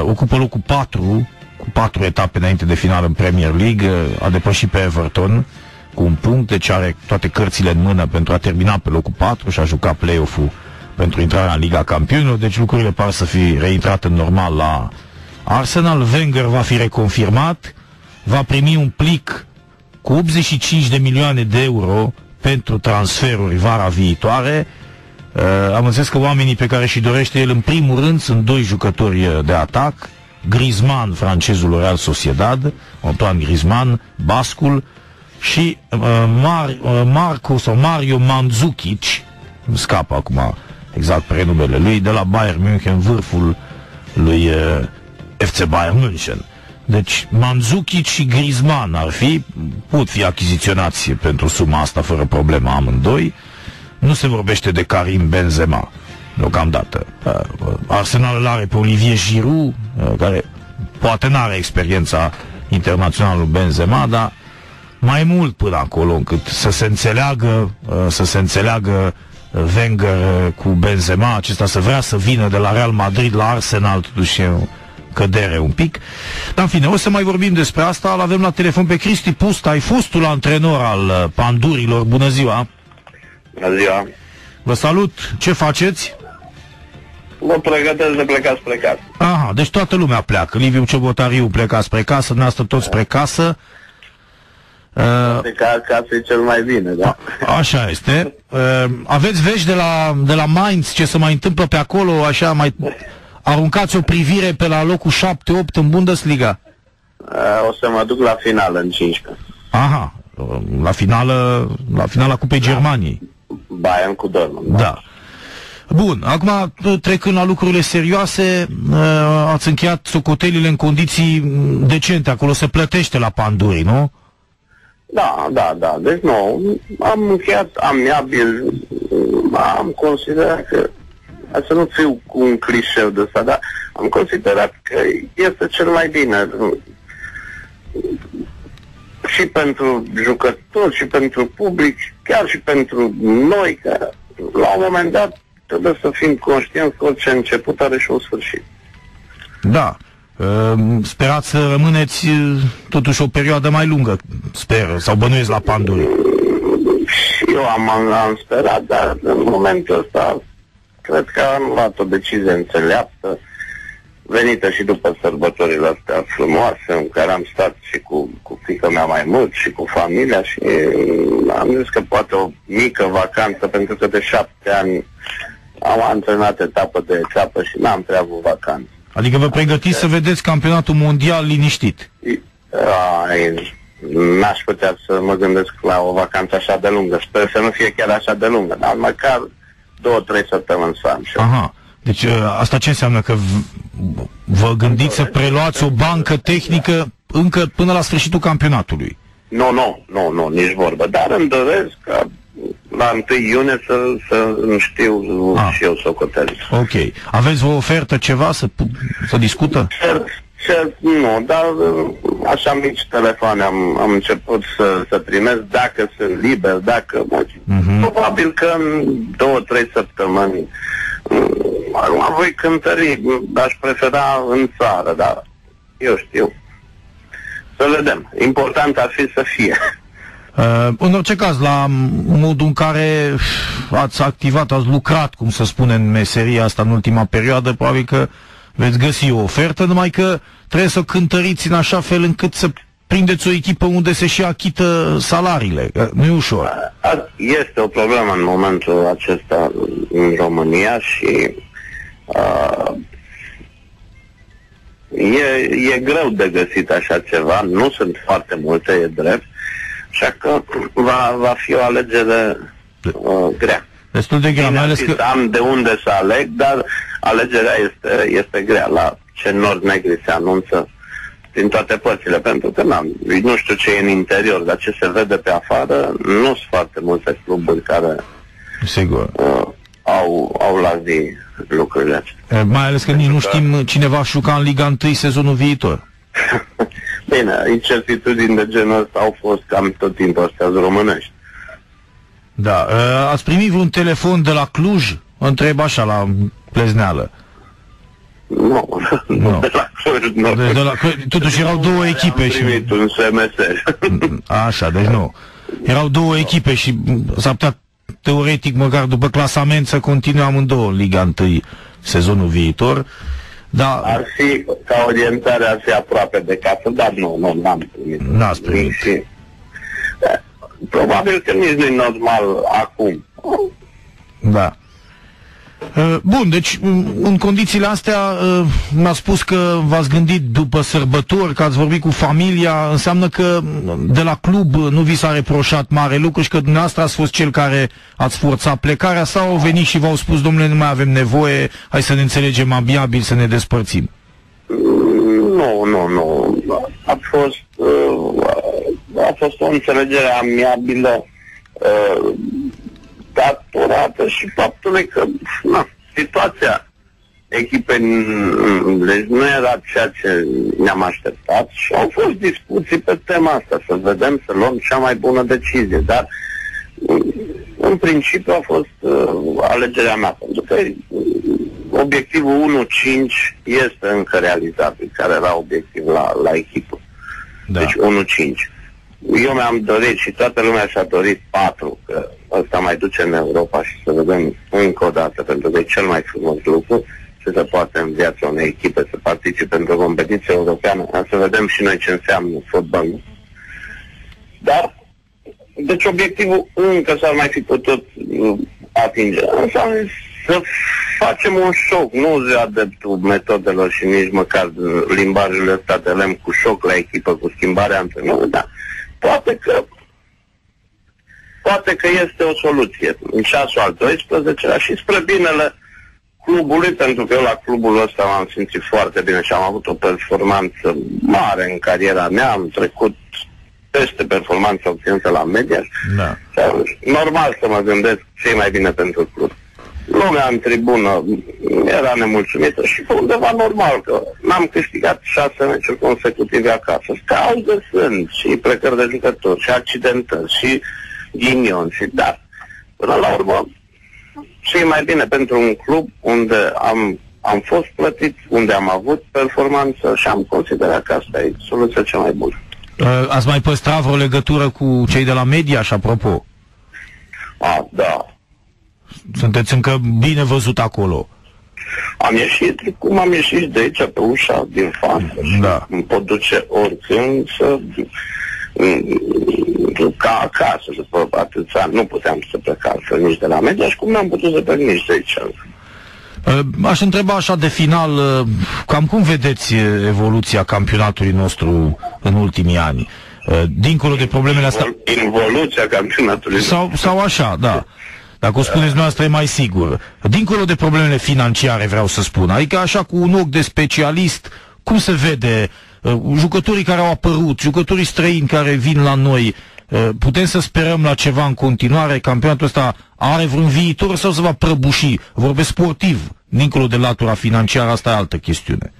ocupă locul 4 cu 4 etape înainte de finală în Premier League, a depășit pe Everton cu 1 punct, deci are toate cărțile în mână pentru a termina pe locul 4 și a jucat play-off-ul pentru intrarea în Liga Campionilor, deci lucrurile par să fi reintrat în normal la Arsenal. Wenger va fi reconfirmat, va primi un plic cu 85 de milioane de euro pentru transferuri vara viitoare. Am înțeles că oamenii pe care și dorește el în primul rând sunt 2 jucători de atac, Griezmann, francezul Real Sociedad, Antoine Griezmann, bascul, și Mario Mandzukic, îmi scapă acum exact prenumele lui, de la Bayern München, vârful lui FC Bayern München. Deci Mandzukic și Griezmann pot fi achiziționați pentru suma asta fără problemă amândoi. Nu se vorbește de Karim Benzema deocamdată. Arsenal îl are pe Olivier Giroud, care poate n-are experiența internațională lui Benzema, dar mai mult până acolo, încât să se înțeleagă Wenger cu Benzema, acesta să vrea să vină de la Real Madrid la Arsenal, totuși e o cădere un pic. Dar în fine, o să mai vorbim despre asta. Îl avem la telefon pe Cristi Pusta, ai fostul antrenor al Pandurilor. Bună ziua! Bună ziua! Vă salut! Ce faceți? Vă pregătesc de plecat spre casă. Aha, deci toată lumea pleacă. Liviu Ciobotariu pleca spre casă, dumneavoastră toți spre casă. Casă e cel mai bine, da? Așa este. Aveți vești de la Mainz, ce se mai întâmplă pe acolo, așa, mai aruncați o privire pe la locul 7-8 în Bundesliga? O să mă duc la finală în 15. Aha, la finala Cupei Germaniei. Bayern cu Dortmund. Da. Bun, acum trecând la lucrurile serioase, ați încheiat socotelile în condiții decente, acolo se plătește la Panduri, nu? Da. Deci nu, am încheiat amiabil, am considerat că, să nu fiu cu un clișeu de ăsta, dar am considerat că este cel mai bine și pentru jucători, și pentru public, chiar și pentru noi, că la un moment dat trebuie să fim conștienți că orice început are și un sfârșit. Da. Sperați să rămâneți totuși o perioadă mai lungă, sper, sau bănuiesc la Panduri. Și eu am sperat, dar în momentul ăsta cred că am luat o decizie înțeleaptă, venită și după sărbătorile astea frumoase, în care am stat și cu fiica mea mai mult și cu familia și am zis că poate o mică vacanță, pentru că de 7 ani am antrenat etapă de etapă și n-am prea avut vacanță. Adică vă pregătiți să vedeți campionatul mondial liniștit? N-aș putea să mă gândesc la o vacanță așa de lungă. Sper să nu fie chiar așa de lungă, dar măcar 2-3 săptămâni să am și eu. Aha, deci asta ce înseamnă? Că vă gândiți să preluați o bancă tehnică încă până la sfârșitul campionatului? Nu, nici vorbă. Dar îmi doresc ca la 1 iunie să știu și eu socoteli. Ok. Aveți o ofertă, ceva să discută? Nu, dar așa mici telefoane am început să primesc, dacă sunt liber, dacă... Probabil că în 2-3 săptămâni voi cântări, aș prefera în țară, dar eu știu. Să vedem. Important ar fi să fie. În orice caz, la modul în care ați activat, ați lucrat, cum se spune în meseria asta în ultima perioadă, probabil că veți găsi o ofertă, numai că trebuie să o cântăriți în așa fel încât să prindeți o echipă unde se și achită salariile. Nu e ușor. Este o problemă în momentul acesta în România și e greu de găsit așa ceva, nu sunt foarte multe, e drept, așa că va fi o alegere grea. Destul de grea, mai ales că... Am de unde să aleg, dar alegerea este grea. La ce nord-negri se anunță din toate părțile, pentru că nu știu ce e în interior, dar ce se vede pe afară, nu sunt foarte multe cluburi care sigur au la zi lucrurile astea. Mai ales că nici nu știm cine va juca în Liga 1 sezonul viitor. Bine, incertitudini de genul ăsta au fost cam tot timpul astea românești. Da. Ați primit vreun telefon de la Cluj? Întreb așa, la plezneală. Nu. De la Cluj, nu. Totuși erau două echipe. Am primit un SMS. Așa, deci nu. Erau două echipe și s-ar putea teoretic, măcar după clasament, să continue amândouă în Liga 1 sezonul viitor. Da. Ar fi, ca orientare, ar fi aproape de casă, dar nu, n-am primit. N-ați primit. Probabil că nici nu-i normal acum. Da. Bun, deci în condițiile astea mi-a spus că v-ați gândit după sărbători, că ați vorbit cu familia, înseamnă că de la club nu vi s-a reproșat mare lucru și că dumneavoastră ați fost cel care ați forțat plecarea, sau au venit și v-au spus, domnule, nu mai avem nevoie, hai să ne înțelegem amiabil, să ne despărțim? Nu. A fost o înțelegere amiabilă, datorată și faptului că situația echipe, deci nu era ceea ce ne-am așteptat și au fost discuții pe tema asta, să vedem, să luăm cea mai bună decizie, dar în principiu a fost alegerea mea, pentru că obiectivul 1-5 este încă realizabil, care era obiectiv la echipă. Da. Deci 1-5. Eu mi-am dorit și toată lumea și-a dorit 4, că ăsta mai duce în Europa și să vedem încă o dată, pentru că e cel mai frumos lucru ce se poate în viața unei echipe să participe într-o competiție europeană, să vedem și noi ce înseamnă fotbalul. Dar, deci obiectivul încă s-ar mai fi putut atinge. Înseamnă să facem un șoc, nu de adeptul metodelor și nici măcar limbajul ăsta de lemn cu șoc la echipă, cu schimbarea antrenorului, dar poate că este o soluție în ceasul al 12-lea și spre binele clubului, pentru că eu la clubul ăsta m-am simțit foarte bine și am avut o performanță mare în cariera mea, am trecut peste performanța obținută la media. Da. Normal să mă gândesc ce e mai bine pentru club. Lumea în tribună era nemulțumită și pe undeva normal că n-am câștigat 6 meciuri consecutive acasă. Cauze sunt și plecări de jucători și accidentări și ghinion și da. Până la urmă, ce e mai bine pentru un club unde am fost plătit, unde am avut performanță și am considerat că asta e soluția cea mai bună. Ați mai păstrat vreo legătură cu cei de la media, și apropo? Da. Sunteți încă bine văzut acolo. Am ieșit, cum am ieșit de aici, pe ușa din față. Da. Îmi pot duce oricând să... ca acasă, după atâția ani. Nu puteam să plec altfel nici de la media și cum n-am putut să plec nici de aici. Aș întreba așa de final, cam cum vedeți evoluția campionatului nostru în ultimii ani? Dincolo de problemele astea... Involuția campionatului sau așa, da. Dacă o spuneți noastră e mai sigur. Dincolo de problemele financiare, vreau să spun, adică așa cu un ochi de specialist, cum se vede jucătorii care au apărut, jucătorii străini care vin la noi, putem să sperăm la ceva în continuare? Campionatul ăsta are vreun viitor sau se va prăbuși? Vorbesc sportiv, dincolo de latura financiară, asta e altă chestiune.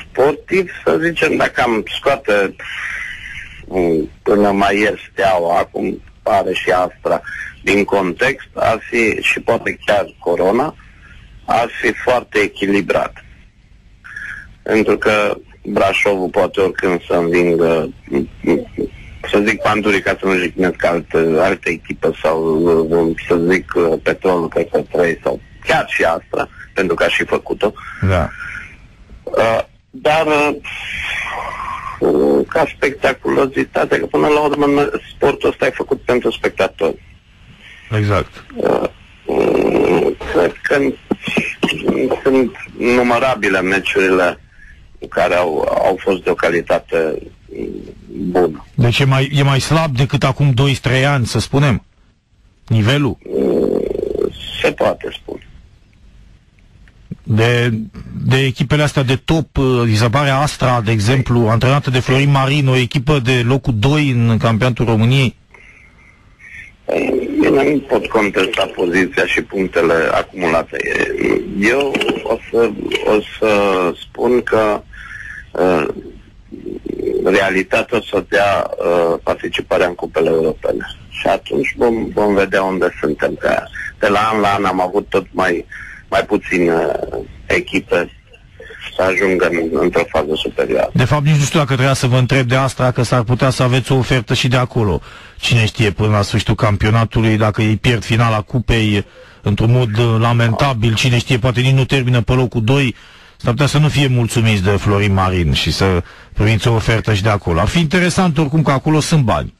Sportiv, să zicem, dacă am scoate până mai ieri Steaua, acum pare și Astra, din context, ar fi, și poate chiar Corona, ar fi foarte echilibrat. Pentru că Brașovul poate oricând să învingă, să zic Pandurii, ca să nu jignesc alte echipă, sau să zic Petrolul pe 3 sau chiar și Astra, pentru că a și făcut-o. Da. Dar ca spectaculozitate, că până la urmă sportul ăsta e făcut pentru spectatori. Exact. Cred că sunt numărabile meciurile care au fost de o calitate bună. Deci e mai slab decât acum 2-3 ani, să spunem? Nivelul? Se poate spune. De echipele astea de top, îi se pare Astra, de exemplu, antrenată de Florin Marin, o echipă de locul 2 în campionatul României? Bine, nu pot contesta poziția și punctele acumulate. Eu o să spun că realitatea o să dea participarea în cupele europene. Și atunci vom vedea unde suntem. Că de la an am avut tot mai puține echipe să ajungă într-o fază superioară. De fapt, nici nu știu dacă trebuia să vă întreb de asta, că s-ar putea să aveți o ofertă și de acolo. Cine știe, până la sfârșitul campionatului, dacă ei pierd finala cupei într-un mod lamentabil, cine știe, poate nici nu termină pe locul 2, s-ar putea să nu fie mulțumiți de Florin Marin și să primiți o ofertă și de acolo. Ar fi interesant oricum că acolo sunt bani.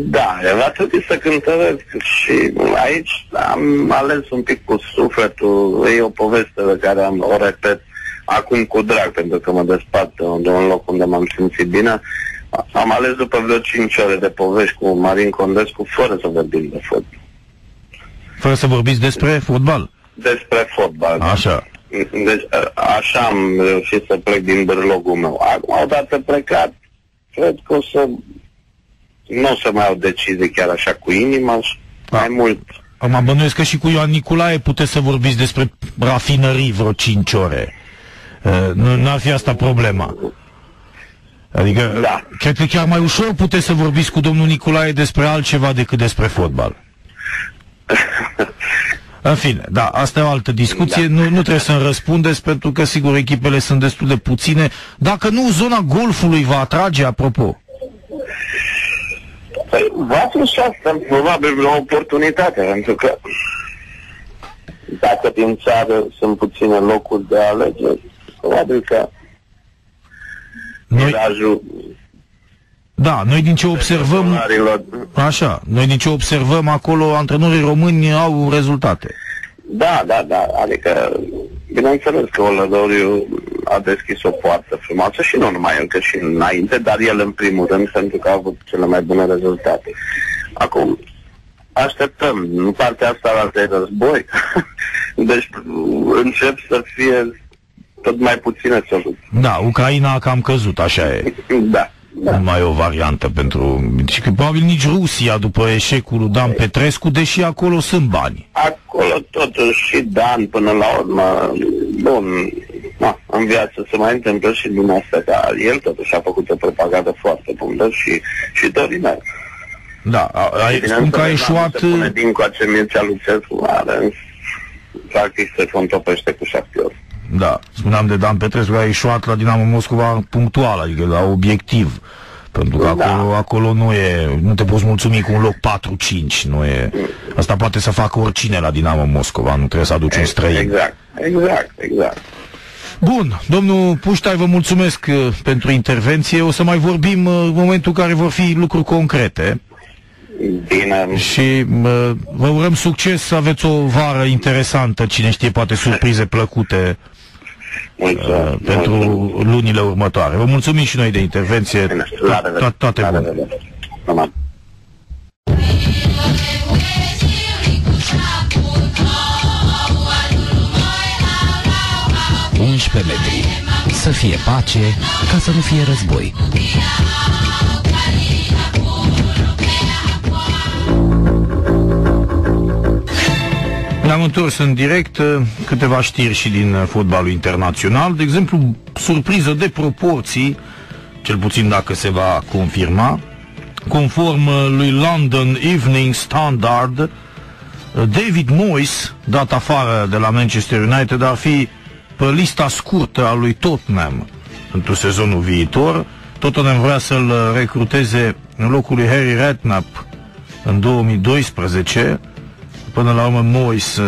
Da, va trebui să cântăresc și aici am ales un pic cu sufletul. E o poveste pe care o repet acum cu drag, pentru că mă despart de un loc unde m-am simțit bine. Am ales după vreo 5 ore de povești cu Marin Condescu fără să vorbim de fotbal. Fără să vorbiți despre fotbal? Despre fotbal. Așa. Deci așa am reușit să plec din bârlogul meu. Acum, odată plecat, cred că nu o să mai au decizii chiar așa cu inima, mai mult Mă bănuiesc că și cu Ioan Nicolae puteți să vorbiți despre rafinării vreo 5 ore. N-ar fi asta problema. Adică, Da. cred că chiar mai ușor puteți să vorbiți cu domnul Nicolae despre altceva decât despre fotbal. În fine, da, asta e o altă discuție, nu trebuie să-mi răspundeți, pentru că, sigur, echipele sunt destul de puține. Dacă nu, zona golfului va atrage, apropo. Păi, va fi și asta, probabil, o oportunitate, pentru că dacă din țară sunt puține locuri de alegeri, probabil că mirajul Da, noi din ce observăm, așa, noi din ce observăm acolo, antrenorii români au rezultate. Da, adică, bineînțeles că Olădoriu a deschis o poartă frumoasă și nu numai încă și înainte, dar el în primul rând pentru că a avut cele mai bune rezultate. Acum, așteptăm, în partea asta de război, deci încep să fie tot mai puține soluții. Da, Ucraina a cam căzut, așa e. Da. Nu mai e o variantă pentru... Și că probabil nici Rusia, după eșecul lui Dan Petrescu, deși acolo sunt bani. Acolo totuși și Dan, până la urmă, bun, în viață se mai întâmplă și din asta, dar el totuși a făcut o propagandă foarte bună și Dorinel. Da, spun că a eșuat... Se pune din coace Mircea Lucescu, practic se contopește cu 7 ori. Da, spuneam de Dan Petrescu, a ieșuat la Dinamo Moscova punctual, adică la obiectiv. Pentru că acolo nu te poți mulțumi cu un loc 4-5, nu e... Asta poate să facă oricine la Dinamo Moscova, nu trebuie să aduci un străin. Exact. Bun, domnul Puștai, vă mulțumesc pentru intervenție. O să mai vorbim în momentul în care vor fi lucruri concrete. Bine. Și vă urăm succes, să aveți o vară interesantă, cine știe, poate surprize plăcute pentru lunile următoare. Vă mulțumim și noi de intervenție. Toate bune. 11 metri. Să fie pace, ca să nu fie război. Ne-am întors în direct, câteva știri și din fotbalul internațional. De exemplu, surpriză de proporții, cel puțin dacă se va confirma. Conform lui London Evening Standard, David Moyes, dat afară de la Manchester United, ar fi pe lista scurtă a lui Tottenham pentru sezonul viitor. Tottenham vrea să-l recruteze în locul lui Harry Redknapp în 2012. Până la urmă Moyes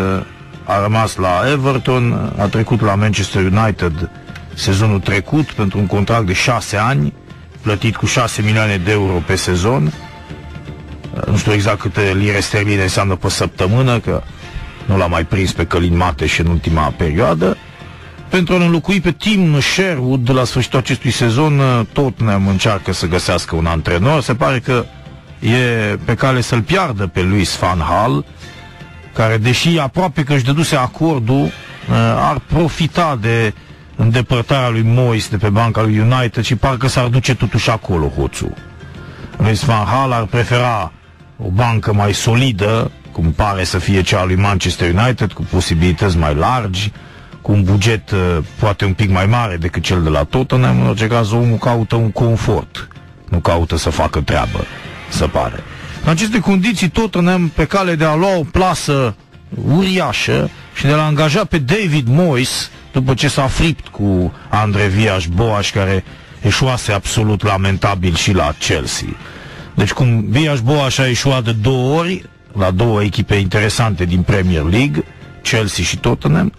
a rămas la Everton, a trecut la Manchester United sezonul trecut pentru un contract de 6 ani, plătit cu 6 milioane de euro pe sezon. Nu știu exact câte lire sterline înseamnă pe săptămână, că nu l-a mai prins pe Călin Mateș în ultima perioadă. Pentru a înlocui pe Tim Sherwood la sfârșitul acestui sezon, Tottenham încearcă să găsească un antrenor. Se pare că e pe cale să-l piardă pe Louis van Gaal, care, deși aproape că își dăduse acordul, ar profita de îndepărtarea lui Moyes de pe banca lui United și parcă s-ar duce totuși acolo hoțul. Louis van Gaal ar prefera o bancă mai solidă, cum pare să fie cea a lui Manchester United, cu posibilități mai largi, cu un buget poate un pic mai mare decât cel de la Tottenham. În orice caz, omul caută un confort, nu caută să facă treabă, se pare. În aceste condiții, Tottenham pe cale de a lua o plasă uriașă și de a angaja pe David Moyes, după ce s-a fript cu Andre Villas-Boas, care eșuase absolut lamentabil și la Chelsea. Deci cum Villas-Boas a eșuat de 2 ori la 2 echipe interesante din Premier League, Chelsea și Tottenham,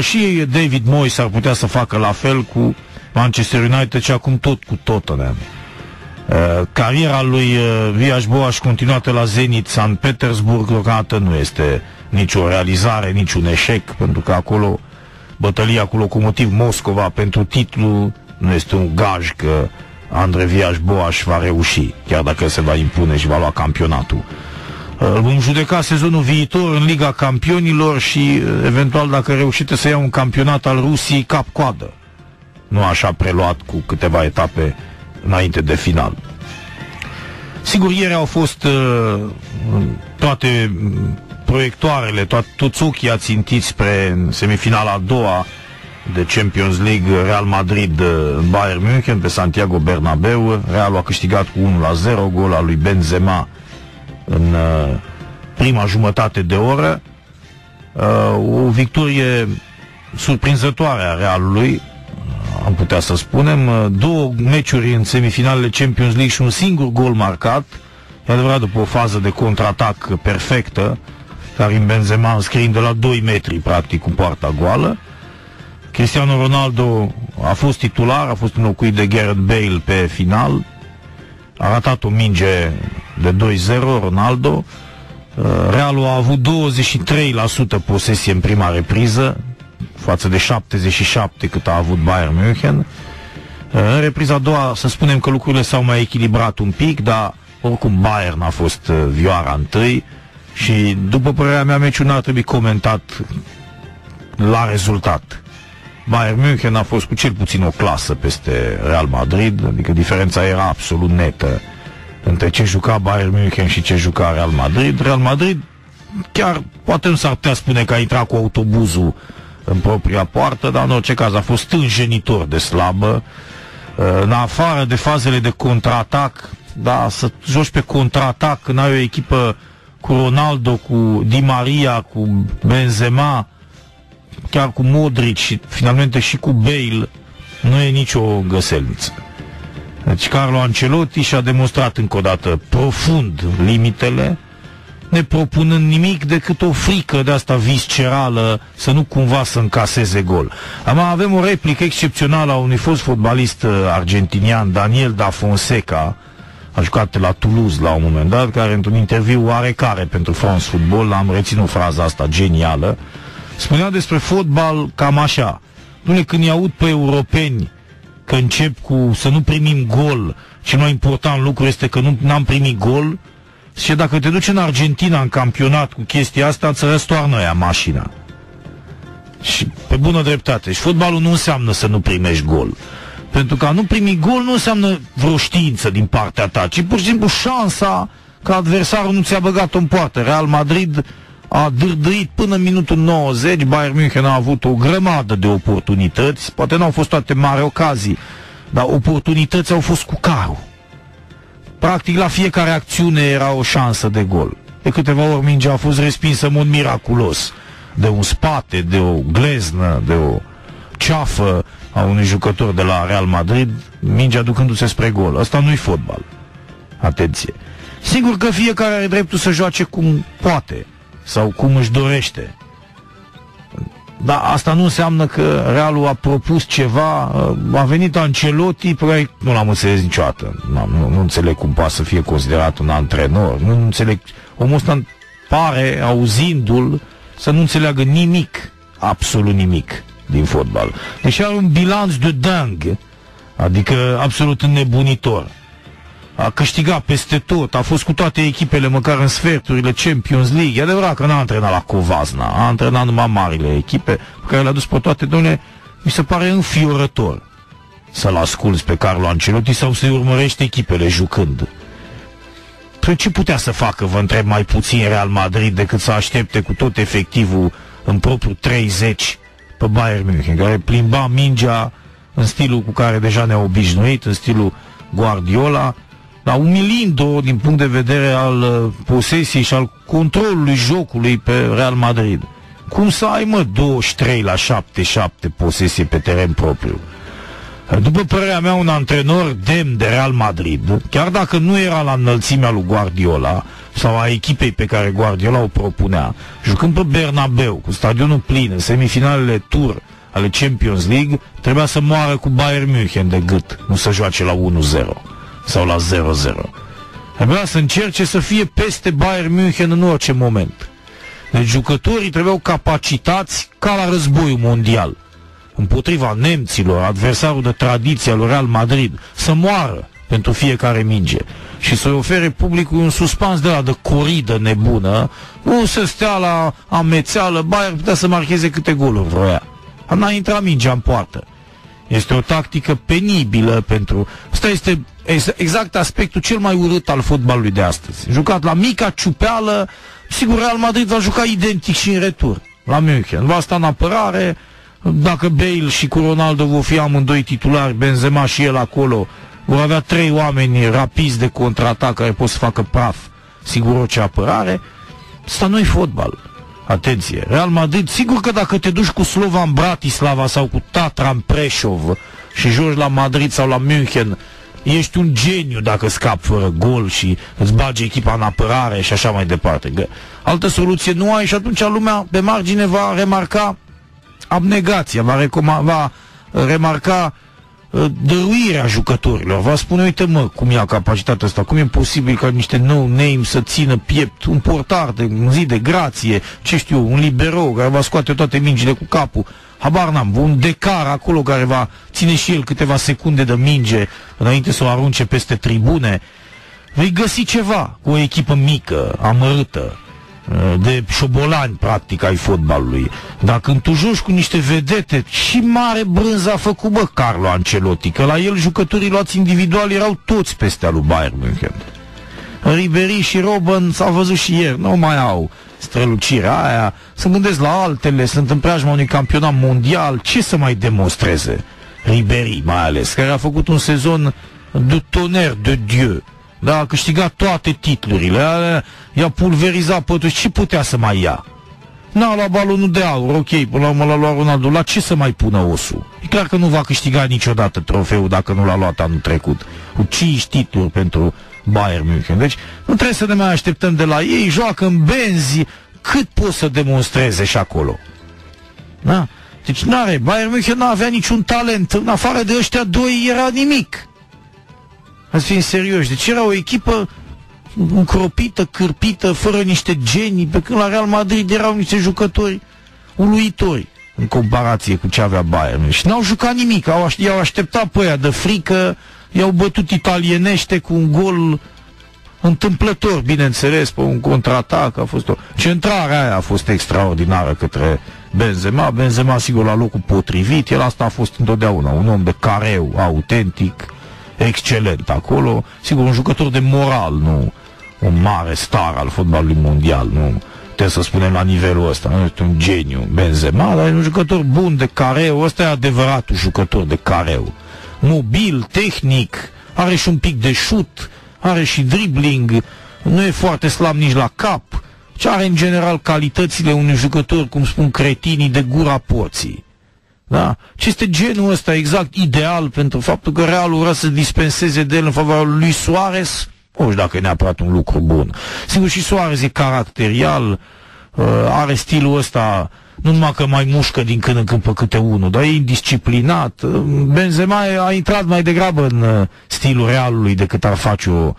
și David Moyes ar putea să facă la fel cu Manchester United și acum tot cu Tottenham. Cariera lui Villas-Boas continuată la Zenit San Petersburg deocamdată nu este nicio realizare, niciun eșec, pentru că acolo bătălia cu Lokomotiv Moscova pentru titlu nu este un gaj că Andre Villas-Boas va reuși, chiar dacă se va impune și va lua campionatul. Vom judeca sezonul viitor în Liga Campionilor și eventual dacă reușite să ia un campionat al Rusiei cap-coadă, nu așa preluat cu câteva etape înainte de final. Sigur, ieri au fost toate proiectoarele, toți ochii ațintiți spre semifinala a doua de Champions League, Real Madrid Bayern München pe Santiago Bernabeu. Realul a câștigat cu 1-0, gol al lui Benzema în prima jumătate de oră. O victorie surprinzătoare a Realului, am putea să spunem. 2 meciuri în semifinalele Champions League și un singur gol marcat. E adevărat, după o fază de contraatac perfectă, Karim Benzema înscriind de la 2 metri practic cu poarta goală. Cristiano Ronaldo a fost titular, a fost înlocuit de Gareth Bale pe final. A ratat o minge de 2-0 Ronaldo. Realul a avut 23% posesie în prima repriză față de 77% cât a avut Bayern München. În repriza a doua, să spunem că lucrurile s-au mai echilibrat un pic, dar oricum Bayern a fost vioara întâi și, după părerea mea, meciul n-ar trebui comentat la rezultat. Bayern München a fost cu cel puțin o clasă peste Real Madrid, adică diferența era absolut netă între ce juca Bayern München și ce juca Real Madrid. Real Madrid chiar poate nu s-ar putea spune că a intrat cu autobuzul în propria poartă, dar în orice caz a fost stânjenitor de slabă. În afară de fazele de contraatac, da, să joci pe contraatac când ai o echipă cu Ronaldo, cu Di Maria, cu Benzema, chiar cu Modric și finalmente și cu Bale, nu e nicio găselniță. Deci Carlo Ancelotti și-a demonstrat încă o dată profund limitele, nepropunând nimic decât o frică de asta viscerală să nu cumva să încaseze gol. Avem o replică excepțională a unui fost fotbalist argentinian, Daniel da Fonseca, a jucat la Toulouse la un moment dat, care într-un interviu oarecare pentru France Football, am reținut fraza asta genială, spunea despre fotbal cam așa: Dum'le, când îi aud pe europeni că încep cu să nu primim gol, cel mai important lucru este că n-am primit gol, și dacă te duci în Argentina în campionat cu chestia asta, îți răstoarnă aia mașina. Și pe bună dreptate. Și fotbalul nu înseamnă să nu primești gol. Pentru că a nu primi gol nu înseamnă vreo știință din partea ta, ci pur și simplu șansa că adversarul nu ți-a băgat-o în poartă. Real Madrid a dârdâit până în minutul 90, Bayern München a avut o grămadă de oportunități, poate n-au fost toate mari ocazii, dar oportunități au fost cu carul. Practic la fiecare acțiune era o șansă de gol. De câteva ori mingea a fost respinsă în mod miraculos de un spate, de o gleznă, de o ceafă a unui jucător de la Real Madrid, mingea ducându-se spre gol. Asta nu-i fotbal. Atenție. Sigur că fiecare are dreptul să joace cum poate sau cum își dorește. Dar asta nu înseamnă că Realul a propus ceva. A venit Ancelotti, nu l-am înțeles niciodată. Nu înțeleg cum poate să fie considerat un antrenor. Nu înțeleg. Omul ăsta pare, auzindu-l, să nu înțeleagă nimic, absolut nimic din fotbal. Deși are un bilanț de dang, adică absolut înnebunitor. A câștigat peste tot, a fost cu toate echipele măcar în sferturile Champions League. E adevărat că n-a antrenat la Covasna, a antrenat numai marile echipe pe care le-a dus pe toate. Dom'le, mi se pare înfiorător să-l asculți pe Carlo Ancelotti sau să-i urmărești echipele jucând. Păi ce putea să facă, vă întreb, mai puțin Real Madrid decât să aștepte cu tot efectivul în propriu 30 pe Bayern München, care plimba mingea în stilul cu care deja ne-a obișnuit, în stilul Guardiola, dar umilind-o din punct de vedere al posesiei și al controlului jocului pe Real Madrid. Cum să ai, 23-7-7 posesie pe teren propriu? După părerea mea, un antrenor demn de Real Madrid, chiar dacă nu era la înălțimea lui Guardiola sau a echipei pe care Guardiola o propunea, jucând pe Bernabeu, cu stadionul plin, în semifinalele tur ale Champions League, trebuia să moară cu Bayern München de gât, nu să joace la 1-0 sau la 0-0. Trebuia să încerce să fie peste Bayern München în orice moment. Deci jucătorii trebuiau capacitați ca la războiul mondial, împotriva nemților, adversarul de tradiție al lui Real Madrid, să moară pentru fiecare minge și să-i ofere publicului un suspans de la de coridă nebună, nu să stea la amețeală. Bayern putea să marcheze câte goluri vroia. N-a intrat mingea în poartă. Este o tactică penibilă pentru... Asta este exact aspectul cel mai urât al fotbalului de astăzi. Jucat la mica ciupeală, sigur Real Madrid va juca identic și în retur, la München. Va sta în apărare, dacă Bale și cu Ronaldo vor fi amândoi titulari, Benzema și el acolo, vor avea 3 oameni rapizi de contraatac care pot să facă praf, sigur orice apărare. Asta nu-i fotbal. Atenție, Real Madrid, sigur că dacă te duci cu Slovan Bratislava sau cu Tatra în Preșov și joci la Madrid sau la München, ești un geniu dacă scapi fără gol și îți bagi echipa în apărare și așa mai departe. Altă soluție nu ai și atunci lumea pe margine va remarca abnegația, va remarca dăruirea jucătorilor. Va spune, uite mă, cum e capacitatea asta, cum e posibil ca niște no-name să țină piept un portar de un zi de grație, ce știu eu, un libero care va scoate toate mingile cu capul, habar n-am, un decar acolo care va ține și el câteva secunde de minge înainte să o arunce peste tribune. Vei găsi ceva cu o echipă mică, amărâtă, de șobolani, practic, ai fotbalului. Dacă tu joci cu niște vedete, și mare brânză a făcut, bă, Carlo Ancelotti, că la el jucătorii luați individual erau toți peste lui Bayern München. Ribéry și Robben s-au văzut și ieri, nu mai au strălucirea aia, să gândesc la altele, sunt în preajma unui campionat mondial, ce să mai demonstreze? Ribéry mai ales, care a făcut un sezon de tonnerre de Dieu. Da, a câștigat toate titlurile, i-a pulverizat pe toți, ce putea să mai ia? N-a luat balonul de aur, ok, până la urmă l-a luat Ronaldo, la ce să mai pună osul? E clar că nu va câștiga niciodată trofeul dacă nu l-a luat anul trecut, cu 5 titluri pentru Bayern München. Deci nu trebuie să ne mai așteptăm de la ei, joacă în benzi, cât pot să demonstreze și acolo. Da? Deci Bayern München n-avea niciun talent, în afară de ăștia doi era nimic. Ați fi serioși, deci era o echipă încropită, cârpită, fără niște genii, pe când la Real Madrid erau niște jucători uluitori în comparație cu ce avea Bayern. Și n-au jucat nimic, i-au așteptat pe aia de frică, i-au bătut italienește cu un gol întâmplător, bineînțeles, pe un contraatac. A fost centrarea aia a fost extraordinară către Benzema, sigur, la locul potrivit, el asta a fost întotdeauna, un om de careu, autentic, excelent acolo, sigur un jucător de moral, nu un mare star al fotbalului mondial, nu trebuie să spunem la nivelul ăsta, nu este un geniu Benzema, dar e un jucător bun de careu, ăsta e adevăratul jucător de careu, mobil, tehnic, are și un pic de șut, are și dribbling, nu e foarte slab nici la cap, ci are în general calitățile unui jucător, cum spun cretinii, de gura porții. Da? Ce este genul ăsta exact ideal pentru faptul că Realul vrea să dispenseze de el în favoarea lui Luis Suarez? Nu știu dacă e neapărat un lucru bun. Sigur, și Suarez e caracterial, are stilul ăsta, nu numai că mai mușcă din când în când pe câte unul, dar e indisciplinat. Benzema a intrat mai degrabă în stilul Realului decât ar face-o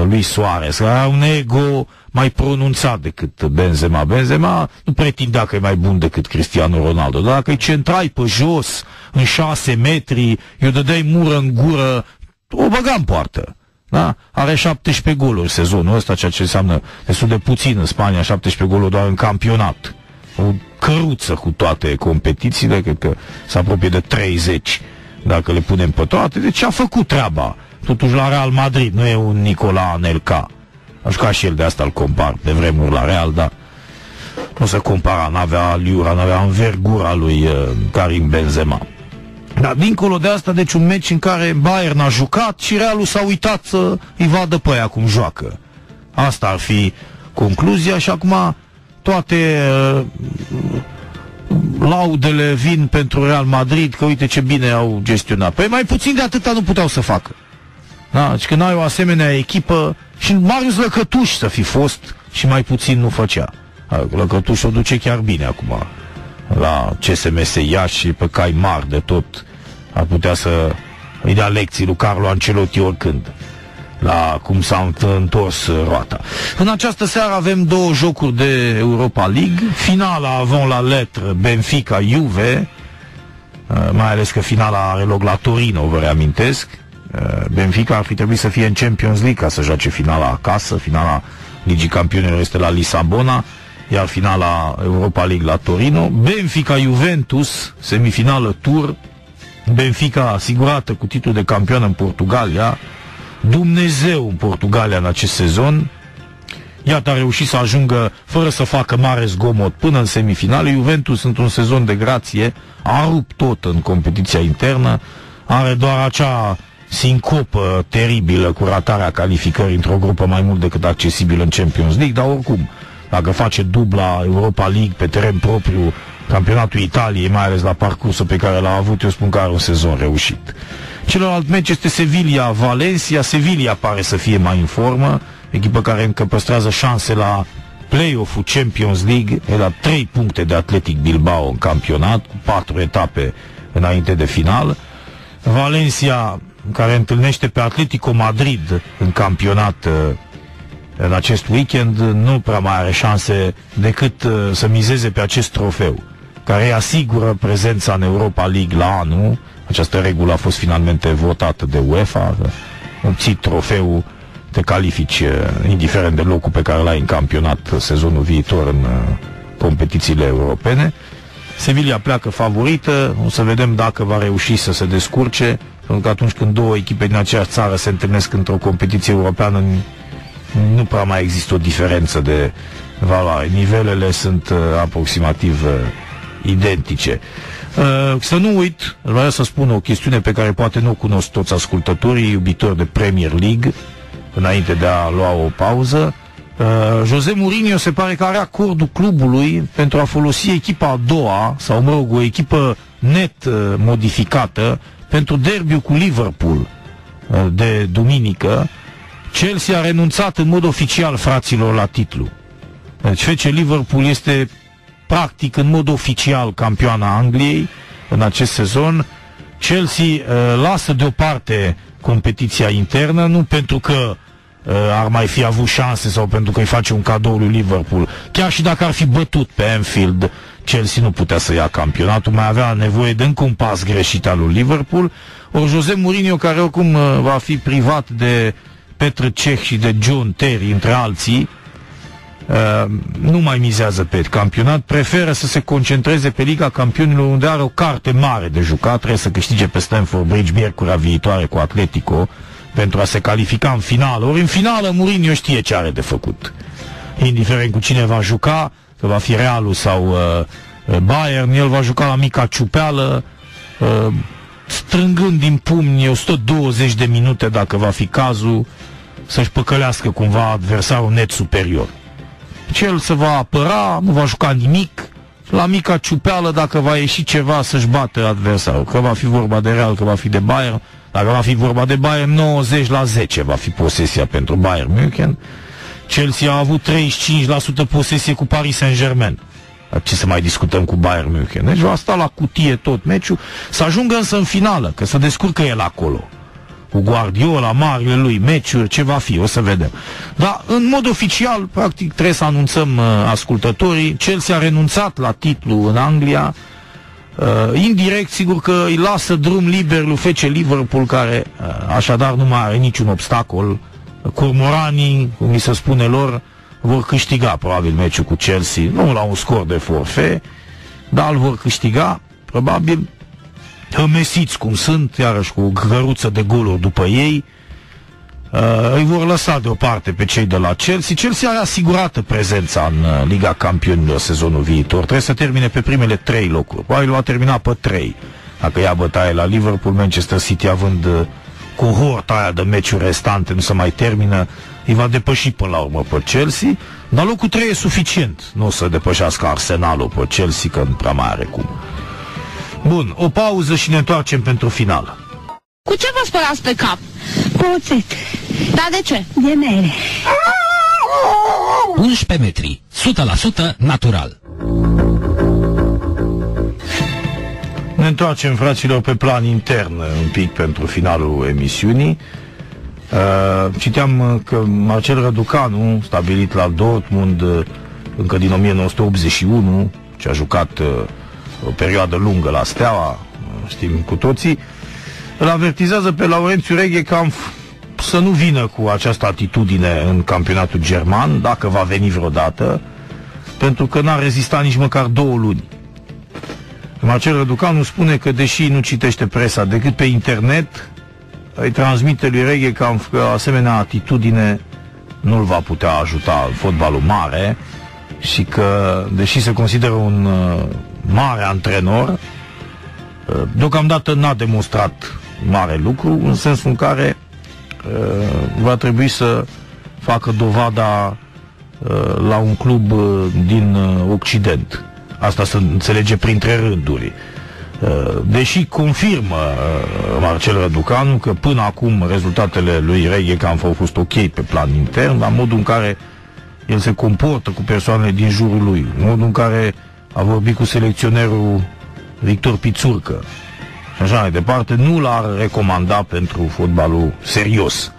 Luis Suarez, care are un ego mai pronunțat decât Benzema. Benzema nu pretindea că e mai bun decât Cristiano Ronaldo, dar dacă îi centrai pe jos, în 6 metri, eu dădeai mură în gură, o băga în poartă. Da? Are 17 goluri sezonul ăsta, ceea ce înseamnă destul de puțin în Spania, 17 goluri doar în campionat. O căruță cu toate competițiile, cred că se apropie de 30 dacă le punem pe toate, deci a făcut treaba. Totuși la Real Madrid, nu e un Nicola Anelka. A jucat și el, de asta îl compar de vremuri la Real, dar nu se compara, n-avea aliura, n-avea învergura lui Karim Benzema. Dar dincolo de asta, deci un meci în care Bayern a jucat și Realul s-a uitat să îi vadă pe aia cum joacă. Asta ar fi concluzia și acum toate laudele vin pentru Real Madrid, că uite ce bine au gestionat. Păi mai puțin de atâta nu puteau să facă. Da? Deci când ai o asemenea echipă, și Marius Lăcătuș să fi fost, și mai puțin nu făcea. Lăcătuș o duce chiar bine acum la CSMS Iași, pe cai mari de tot. Ar putea să îi dea lecții lui Carlo Ancelotti oricând la cum s-a întors roata. În această seară avem 2 jocuri de Europa League, finala avant la lettre Benfica-Juve, mai ales că finala are loc la Torino, vă reamintesc. Benfica ar fi trebuit să fie în Champions League ca să joace finala acasă, finala Ligii Campionilor este la Lisabona, iar finala Europa League la Torino. Benfica-Juventus, semifinală tur, Benfica asigurată cu titlul de campion în Portugalia, Dumnezeu în Portugalia în acest sezon. Iată, a reușit să ajungă fără să facă mare zgomot până în semifinale. Juventus, într-un sezon de grație, a rupt tot în competiția internă, are doar acea sincopă teribilă cu ratarea calificării într-o grupă mai mult decât accesibilă în Champions League, dar oricum, dacă face dubla Europa League pe teren propriu, campionatul Italiei, mai ales la parcursul pe care l-a avut, eu spun că are un sezon reușit. Celălalt meci este Sevilla-Valencia. Sevilla pare să fie mai în formă, echipă care încă păstrează șanse la play-off-ul Champions League, e la 3 puncte de Athletic Bilbao în campionat, cu 4 etape înainte de final. Valencia, care întâlnește pe Atletico Madrid în campionat în acest weekend, nu prea mai are șanse decât să mizeze pe acest trofeu, care îi asigură prezența în Europa League la anul. Această regulă a fost finalmente votată de UEFA, obții trofeul, te califici indiferent de locul pe care l-ai în campionat sezonul viitor în competițiile europene. Sevilla pleacă favorită, o să vedem dacă va reuși să se descurce, pentru că atunci când două echipe din aceeași țară se întâlnesc într-o competiție europeană, nu prea mai există o diferență de valoare. Nivelele sunt aproximativ identice. Să nu uit, vreau să spun o chestiune pe care poate nu o cunosc toți ascultătorii iubitori de Premier League, înainte de a lua o pauză. José Mourinho se pare că are acordul clubului pentru a folosi echipa a doua, sau mă rog, o echipă net modificată pentru derbiul cu Liverpool de duminică. Chelsea a renunțat în mod oficial, fraților, la titlu. Deci FC Liverpool este practic în mod oficial campioana Angliei în acest sezon. Chelsea lasă deoparte competiția internă, nu pentru că ar mai fi avut șanse sau pentru că îi face un cadou lui Liverpool. Chiar și dacă ar fi bătut pe Anfield, Chelsea nu putea să ia campionatul, mai avea nevoie de încă un pas greșit al lui Liverpool. Ori José Mourinho, care oricum va fi privat de Petr Cech și de John Terry, între alții, nu mai mizează pe campionat, preferă să se concentreze pe Liga Campionilor, unde are o carte mare de jucat. Trebuie să câștige pe Stamford Bridge miercurea viitoare cu Atletico pentru a se califica în finală. Ori în finală Mourinho știe ce are de făcut, indiferent cu cine va juca, că va fi Realul sau Bayern, el va juca la mica ciupeală, strângând din pumni 120 de minute, dacă va fi cazul, să-și păcălească cumva adversarul net superior. El se va apăra, nu va juca nimic, la mica ciupeală, dacă va ieși ceva, să-și bate adversarul. Că va fi vorba de Real, că va fi de Bayern. Dacă va fi vorba de Bayern, 90-10 va fi posesia pentru Bayern München. Chelsea a avut 35% posesie cu Paris Saint-Germain. Ce să mai discutăm cu Bayern München? Deci va sta la cutie tot meciul, să ajungă însă în finală, că să descurcă el acolo. Cu Guardiola, marile lui meciuri, ce va fi, o să vedem. Dar în mod oficial, practic, trebuie să anunțăm ascultătorii, Chelsea a renunțat la titlu în Anglia, indirect, sigur că îi lasă drum liber lui FC Liverpool, care așadar nu mai are niciun obstacol. Cormoranii, cum mi se spune lor, vor câștiga probabil meciul cu Chelsea, nu la un scor de forfet, dar îl vor câștiga, probabil, mesiți cum sunt, iarăși cu o găruță de goluri după ei. Îi vor lăsa deoparte pe cei de la Chelsea. Chelsea are asigurată prezența în Liga Campionilor sezonul viitor. Trebuie să termine pe primele 3 locuri. Probabil va termina pe 3. Dacă ia bătaie la Liverpool, Manchester City, având cu horta aia de meciuri restante, nu se mai termină, îi va depăși până la urmă pe Chelsea. Dar locul 3 e suficient. Nu o să depășească Arsenalul pe Chelsea, că nu prea mai are cum. Bun, o pauză și ne întoarcem pentru finală. Cu ce vă spălați pe cap? Cu oțet. Dar de ce? De mere. 11 metri, 100% natural. Ne întoarcem, fraților, pe plan intern un pic pentru finalul emisiunii. Citeam că Marcel Răducanu, stabilit la Dortmund încă din 1981, ce a jucat o perioadă lungă la Steaua, știm cu toții, îl avertizează pe Laurențiu Reghe să nu vină cu această atitudine în campionatul german, dacă va veni vreodată, pentru că n-a rezistat nici măcar 2 luni. Marcel Răducanu spune că, deși nu citește presa decât pe internet, îi transmite lui Reghekamp că asemenea atitudine nu-l va putea ajuta în fotbalul mare și că, deși se consideră un mare antrenor, deocamdată n-a demonstrat mare lucru, în sensul în care va trebui să facă dovada la un club din Occident. Asta se înțelege printre rânduri. Deși confirmă Marcel Răducanu că până acum rezultatele lui Reghekamp au fost ok pe plan intern, la modul în care el se comportă cu persoanele din jurul lui, modul în care a vorbit cu selecționerul Victor Pițurcă și așa mai departe, nu l-ar recomanda pentru fotbalul serios.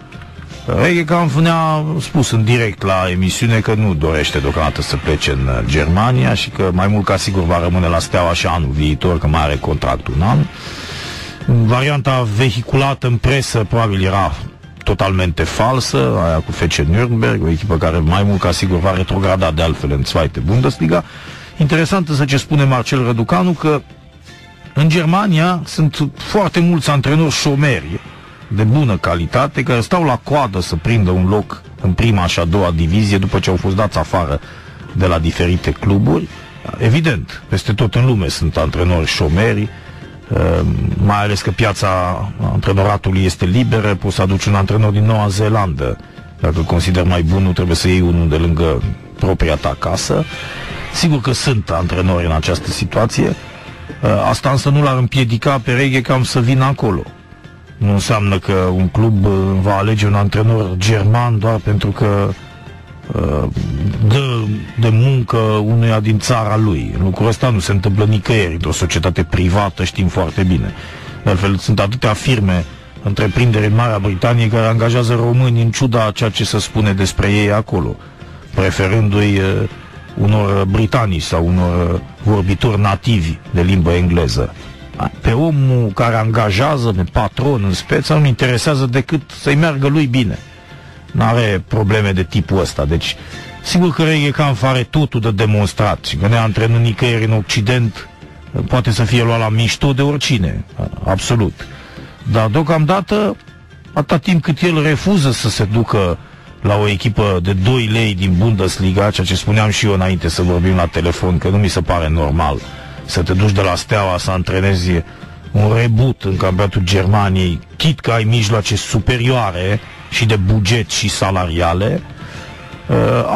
Reghekamp ne-a spus în direct la emisiune că nu dorește deocamdată să plece în Germania și că mai mult ca sigur va rămâne la Steaua și anul viitor, că mai are contract un an. Varianta vehiculată în presă probabil era totalmente falsă, aia cu FC Nürnberg, o echipă care mai mult ca sigur va retrograda de altfel în Zweite Bundesliga. Interesant însă ce spune Marcel Răducanu, că în Germania sunt foarte mulți antrenori șomeri de bună calitate, care stau la coadă să prindă un loc în prima și a doua divizie după ce au fost dați afară de la diferite cluburi. Evident, peste tot în lume sunt antrenori șomeri, mai ales că piața antrenoratului este liberă, poți să aduci un antrenor din Noua Zeelandă. Dacă îl consider mai bun, nu trebuie să iei unul de lângă propria ta casă. Sigur că sunt antrenori în această situație, asta însă nu l-ar împiedica pe Reghekamp să vină acolo. Nu înseamnă că un club va alege un antrenor german doar pentru că dă de muncă unuia din țara lui. Lucrul ăsta nu se întâmplă nicăieri într-o societate privată, știm foarte bine. De altfel, sunt atâtea firme, întreprinderi în Marea Britanie care angajează români în ciuda a ceea ce se spune despre ei acolo, preferându-i unor britanici sau unor vorbitori nativi de limbă engleză. Pe omul care angajează, pe patron în speță, nu-mi interesează decât să-i meargă lui bine. N-are probleme de tipul ăsta. Deci, sigur că Reghekamp are totul de demonstrat și că neantrenând nicăieri în Occident, poate să fie luat la mișto de oricine. Absolut. Dar deocamdată, atâta timp cât el refuză să se ducă la o echipă de 2 lei din Bundesliga, ceea ce spuneam și eu înainte să vorbim la telefon, că nu mi se pare normal să te duci de la Steaua să antrenezi un reboot în campionatul Germaniei, chit că ai mijloace superioare și de buget și salariale,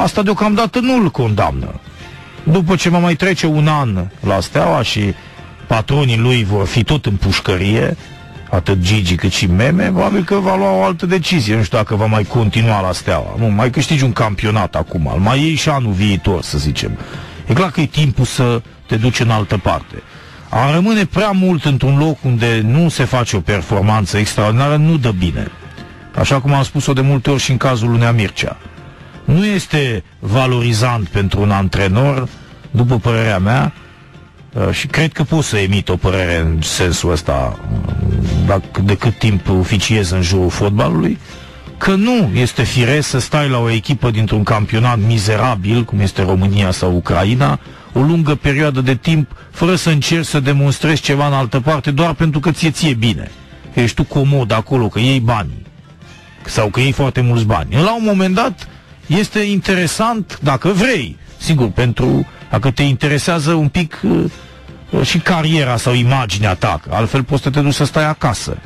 asta deocamdată nu îl condamnă. După ce va mai trece un an la Steaua și patronii lui vor fi tot în pușcărie, atât Gigi cât și Meme, probabil că va lua o altă decizie. Nu știu dacă va mai continua la Steaua. Nu, mai câștigi un campionat acum, îl mai iei și anul viitor, să zicem. E clar că e timpul să te duci în altă parte. A rămâne prea mult într-un loc unde nu se face o performanță extraordinară nu dă bine. Așa cum am spus-o de multe ori și în cazul lui Mircea. Nu este valorizant pentru un antrenor, după părerea mea, și cred că pot să emit o părere în sensul ăsta de cât timp oficiez în jurul fotbalului, că nu este firesc să stai la o echipă dintr-un campionat mizerabil, cum este România sau Ucraina, o lungă perioadă de timp, fără să încerci să demonstrezi ceva în altă parte, doar pentru că ție bine. Că ești tu comod acolo, că iei bani. Sau că iei foarte mulți bani. La un moment dat este interesant, dacă vrei, sigur, dacă te interesează un pic și cariera sau imaginea ta, altfel poți să te duci să stai acasă.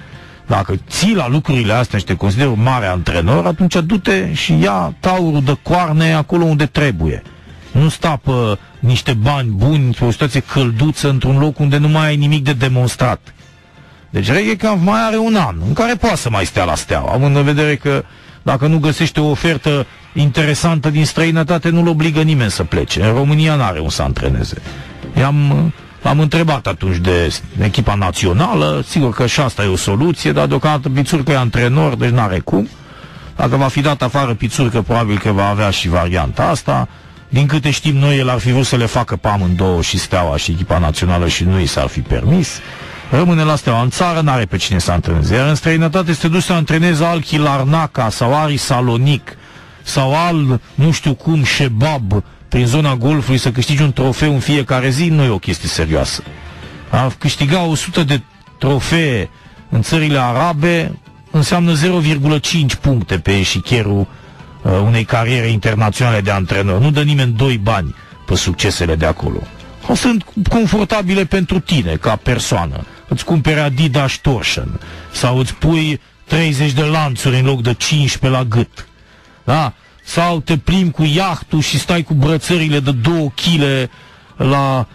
Dacă ții la lucrurile astea și te consideri un mare antrenor, atunci du-te și ia taurul de coarne acolo unde trebuie. Nu sta pe niște bani buni, pe o situație călduță, într-un loc unde nu mai ai nimic de demonstrat. Deci Reghekamp mai are un an în care poate să mai stea la Steaua, având în vedere că dacă nu găsește o ofertă interesantă din străinătate, nu-l obligă nimeni să plece. În România n-are un să antreneze. L-am întrebat atunci de echipa națională, sigur că și asta e o soluție, dar deocamdată Pițurcă e antrenor, deci n-are cum. Dacă va fi dat afară Pițurcă, probabil că va avea și varianta asta. Din câte știm noi, el ar fi vrut să le facă pe amândouă, și Steaua și echipa națională, și nu i s-ar fi permis. Rămâne la Steaua. În țară n-are pe cine să antreneze, iar în străinătate se duce să antreneze al Larnaca sau Aris Salonic sau al, nu știu cum, Shebab prin zona golfului, să câștigi un trofeu în fiecare zi, nu e o chestie serioasă. A câștiga 100 de trofee în țările arabe înseamnă 0,5 puncte pe eșichierul unei cariere internaționale de antrenor. Nu dă nimeni 2 bani pe succesele de acolo. Sunt confortabile pentru tine ca persoană. Îți cumperi Adidas Torsion sau îți pui 30 de lanțuri în loc de 15 la gât. Da? Sau te plimbi cu iahtul și stai cu brățările de 2 kg la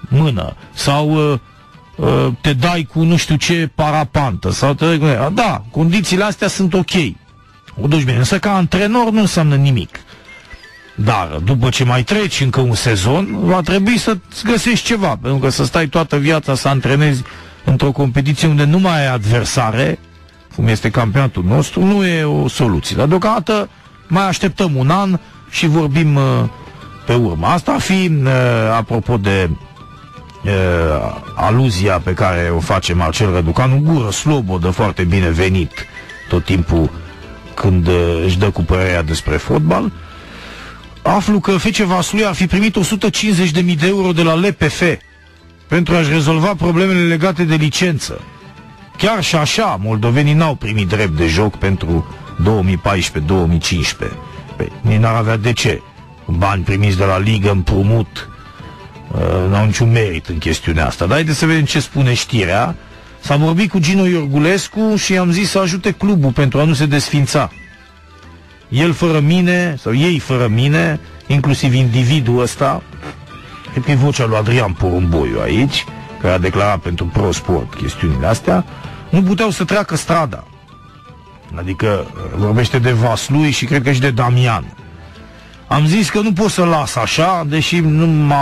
mână. Sau te dai cu nu știu ce parapantă. Sau da, condițiile astea sunt ok. O duci bine. Însă ca antrenor nu înseamnă nimic. Dar după ce mai treci încă un sezon, va trebui să-ți găsești ceva. Pentru că să stai toată viața să antrenezi într-o competiție unde nu mai ai adversare, cum este campionatul nostru, nu e o soluție. Dar deocamdată mai așteptăm un an și vorbim pe urmă. Asta ar fi, apropo de aluzia pe care o face Marcel Răducanu, gură slobodă, foarte bine venit tot timpul când își dă cu părerea despre fotbal. Aflu că FC Vaslui ar fi primit 150.000 de euro de la LPF pentru a-și rezolva problemele legate de licență. Chiar și așa, moldovenii n-au primit drept de joc pentru 2014-2015. Păi, nici n-ar avea de ce. Bani primiți de la ligă, împrumut, n-au niciun merit în chestiunea asta. Dar haideți să vedem ce spune știrea. S-a vorbit cu Gino Iorgulescu și i-am zis să ajute clubul pentru a nu se desfința. El fără mine, sau ei fără mine, inclusiv individul ăsta, cred că e vocea lui Adrian Porumboiu aici, care a declarat pentru Pro Sport chestiunile astea, nu puteau să treacă strada. Adică vorbește de Vaslui și cred că și de Damian. Am zis că nu pot să las așa, deși nu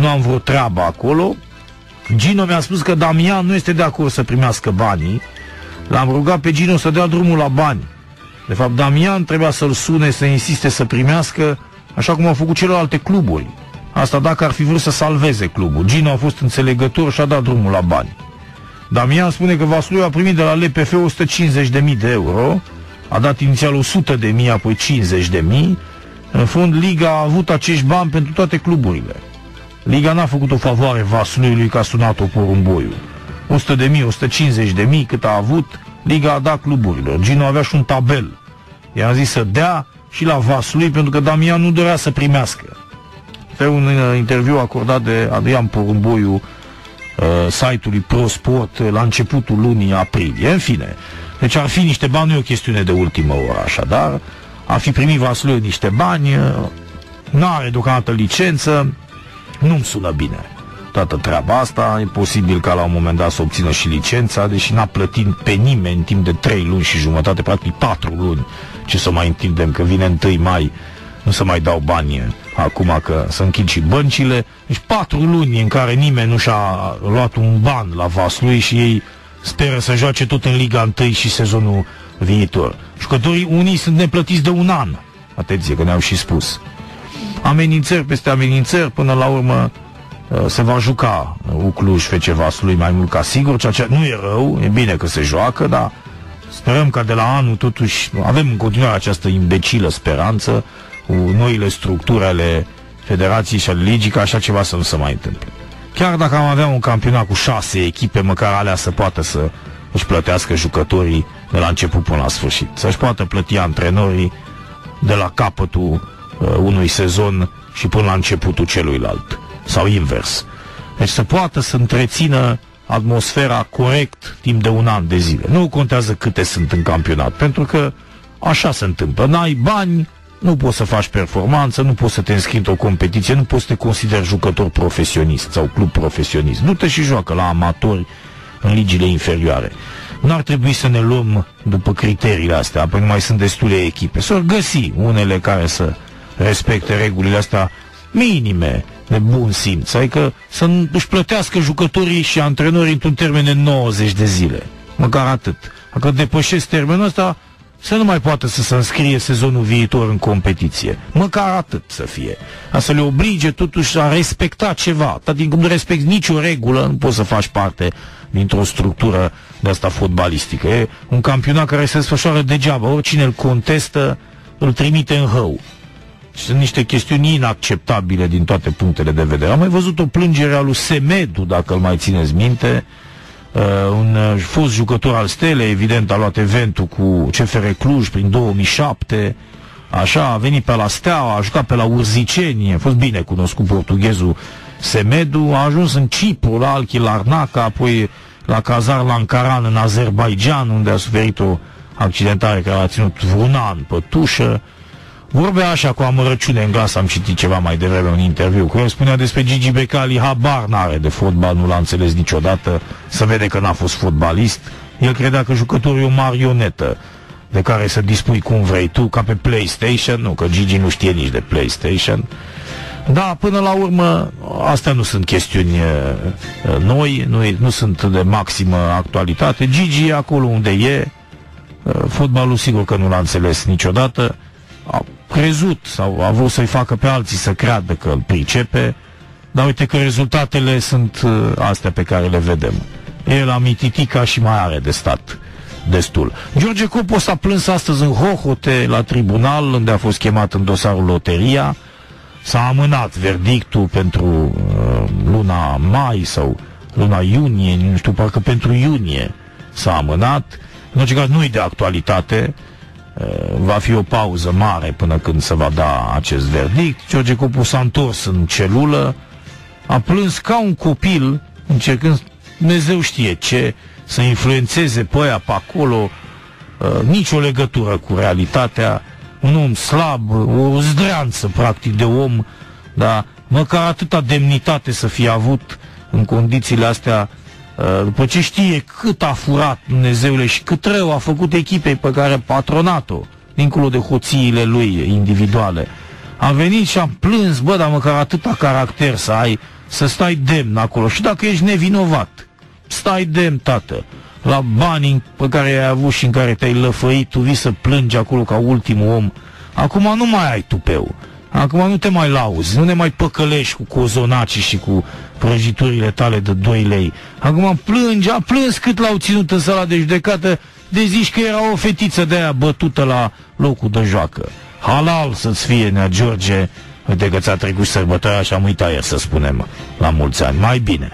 am vreo treabă acolo. Gino mi-a spus că Damian nu este de acord să primească banii. L-am rugat pe Gino să dea drumul la bani. De fapt, Damian trebuia să-l sune, să insiste să primească, așa cum au făcut celelalte cluburi. Asta dacă ar fi vrut să salveze clubul. Gino a fost înțelegător și a dat drumul la bani. Damian spune că Vaslui a primit de la LPF 150.000 de euro, a dat inițial 100.000, apoi 50.000. În fond, Liga a avut acești bani pentru toate cluburile. Liga n-a făcut o favoare Vasluiului că a sunat-o Porumboiu. 100.000, 150.000 cât a avut, Liga a dat cluburilor. Gino avea și un tabel. I-am zis să dea și la Vaslui, pentru că Damian nu dorea să primească. Pe un interviu acordat de Adrian Porumboiu site-ului Pro Sport la începutul lunii aprilie. În fine, deci ar fi niște bani, nu e o chestiune de ultimă oră, așadar ar fi primit Vaslui niște bani, n-are deocamdată licență, nu-mi sună bine toată treaba asta. E posibil ca la un moment dat să obțină și licența, deși n-a plătit pe nimeni în timp de 3 luni și jumătate, practic 4 luni. Ce să mai întindem, că vine 1 mai, nu se mai dau bani acum că să închid și băncile. Deci 4 luni în care nimeni nu și-a luat un ban la Vaslui și ei speră să joace tot în Liga 1 și sezonul viitor. Jucătorii unii sunt neplătiți de 1 an. Atenție, că ne-au și spus. Amenințări peste amenințări, până la urmă se va juca Ucluj FC Vaslui mai mult ca sigur, ceea ce nu e rău, e bine că se joacă, dar sperăm că de la anul totuși avem în continuare această imbecilă speranță cu noile structuri ale federației și ale ligii, ca așa ceva să nu se mai întâmple. Chiar dacă am avea un campionat cu 6 echipe, măcar alea să poată să își plătească jucătorii de la început până la sfârșit, să-și poată plăti antrenorii de la capătul unui sezon și până la începutul celuilalt, sau invers. Deci să poată să întrețină atmosfera corect timp de 1 an de zile. Nu contează câte sunt în campionat, pentru că așa se întâmplă. N-ai bani, nu poți să faci performanță, nu poți să te înscrii într-o competiție, nu poți să te consideri jucător profesionist sau club profesionist. Du-te și joacă la amatori în ligile inferioare. N-ar trebui să ne luăm după criteriile astea, pentru că nu mai sunt destule echipe. S-or găsi unele care să respecte regulile astea minime de bun simț, adică să își plătească jucătorii și antrenorii într-un termen de 90 de zile. Măcar atât. Dacă depășesc termenul ăsta, să nu mai poată să se înscrie sezonul viitor în competiție. Măcar atât să fie. A să le oblige totuși a respecta ceva. Atât din când nu respecti nicio regulă, nu poți să faci parte dintr-o structură de asta fotbalistică. E un campionat care se desfășoară degeaba. Oricine îl contestă, îl trimite în hău. sunt niște chestiuni inacceptabile din toate punctele de vedere. Am mai văzut o plângere a lui Semedu, dacă îl mai țineți minte, un fost jucător al Stelei, evident a luat eventul cu CFR Cluj prin 2007, așa, a venit pe la Steaua, a jucat pe la Urziceni, a fost bine cunoscut portughezul Semedu, a ajuns în Cipru, la Alchi Larnaca, apoi la Kazar Lankaran în Azerbaijan, unde a suferit o accidentare care a ținut vreun an pe tușă. Vorbea așa cu amărăciune în glas, am citit ceva mai devreme un interviu cu el, spunea despre Gigi Becali, habar n-are de fotbal, nu l-a înțeles niciodată, se vede că n-a fost fotbalist, el credea că jucătorul e o marionetă de care să dispui cum vrei tu, ca pe PlayStation, nu, că Gigi nu știe nici de PlayStation. Da, până la urmă, astea nu sunt chestiuni noi, nu sunt de maximă actualitate. Gigi e acolo unde e, fotbalul sigur că nu l-a înțeles niciodată, a crezut sau a vrut să-i facă pe alții să creadă că îl pricepe, dar uite că rezultatele sunt astea pe care le vedem. El a mititica și mai are de stat destul. George Copos a plâns astăzi în Hohote la tribunal, unde a fost chemat în dosarul Loteria. S-a amânat verdictul pentru luna mai sau luna iunie, nu știu, parcă pentru iunie s-a amânat. În orice caz nu-i de actualitate, va fi o pauză mare până când se va da acest verdict. George Copu s-a întors în celulă, a plâns ca un copil, încercând, Dumnezeu știe ce, să influențeze pe aia pe acolo, nicio legătură cu realitatea, un om slab, o zdreanță practic de om, dar măcar atâta demnitate să fie avut în condițiile astea, după ce știe cât a furat Dumnezeule și cât rău a făcut echipei pe care a patronat-o, dincolo de hoțiile lui individuale. A venit și a plâns, bă, dar măcar atâta caracter să ai, să stai demn acolo. Și dacă ești nevinovat, stai demn, tată. La banii pe care i-ai avut și în care te-ai lăfăit, tu vii să plângi acolo ca ultimul om. Acum nu mai ai tupeu. Acum nu te mai lauzi, nu ne mai păcălești cu cozonacii și cu prăjiturile tale de 2 lei. Acum plângi, a plâns cât l-au ținut în sala de judecată, de zici că era o fetiță de aia bătută la locul de joacă. Halal să-ți fie, Nea George, uite că ți-a trecut sărbătoarea și am uitat ieri să spunem la mulți ani. Mai bine.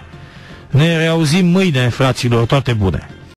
Ne reauzim mâine, fraților, toate bune.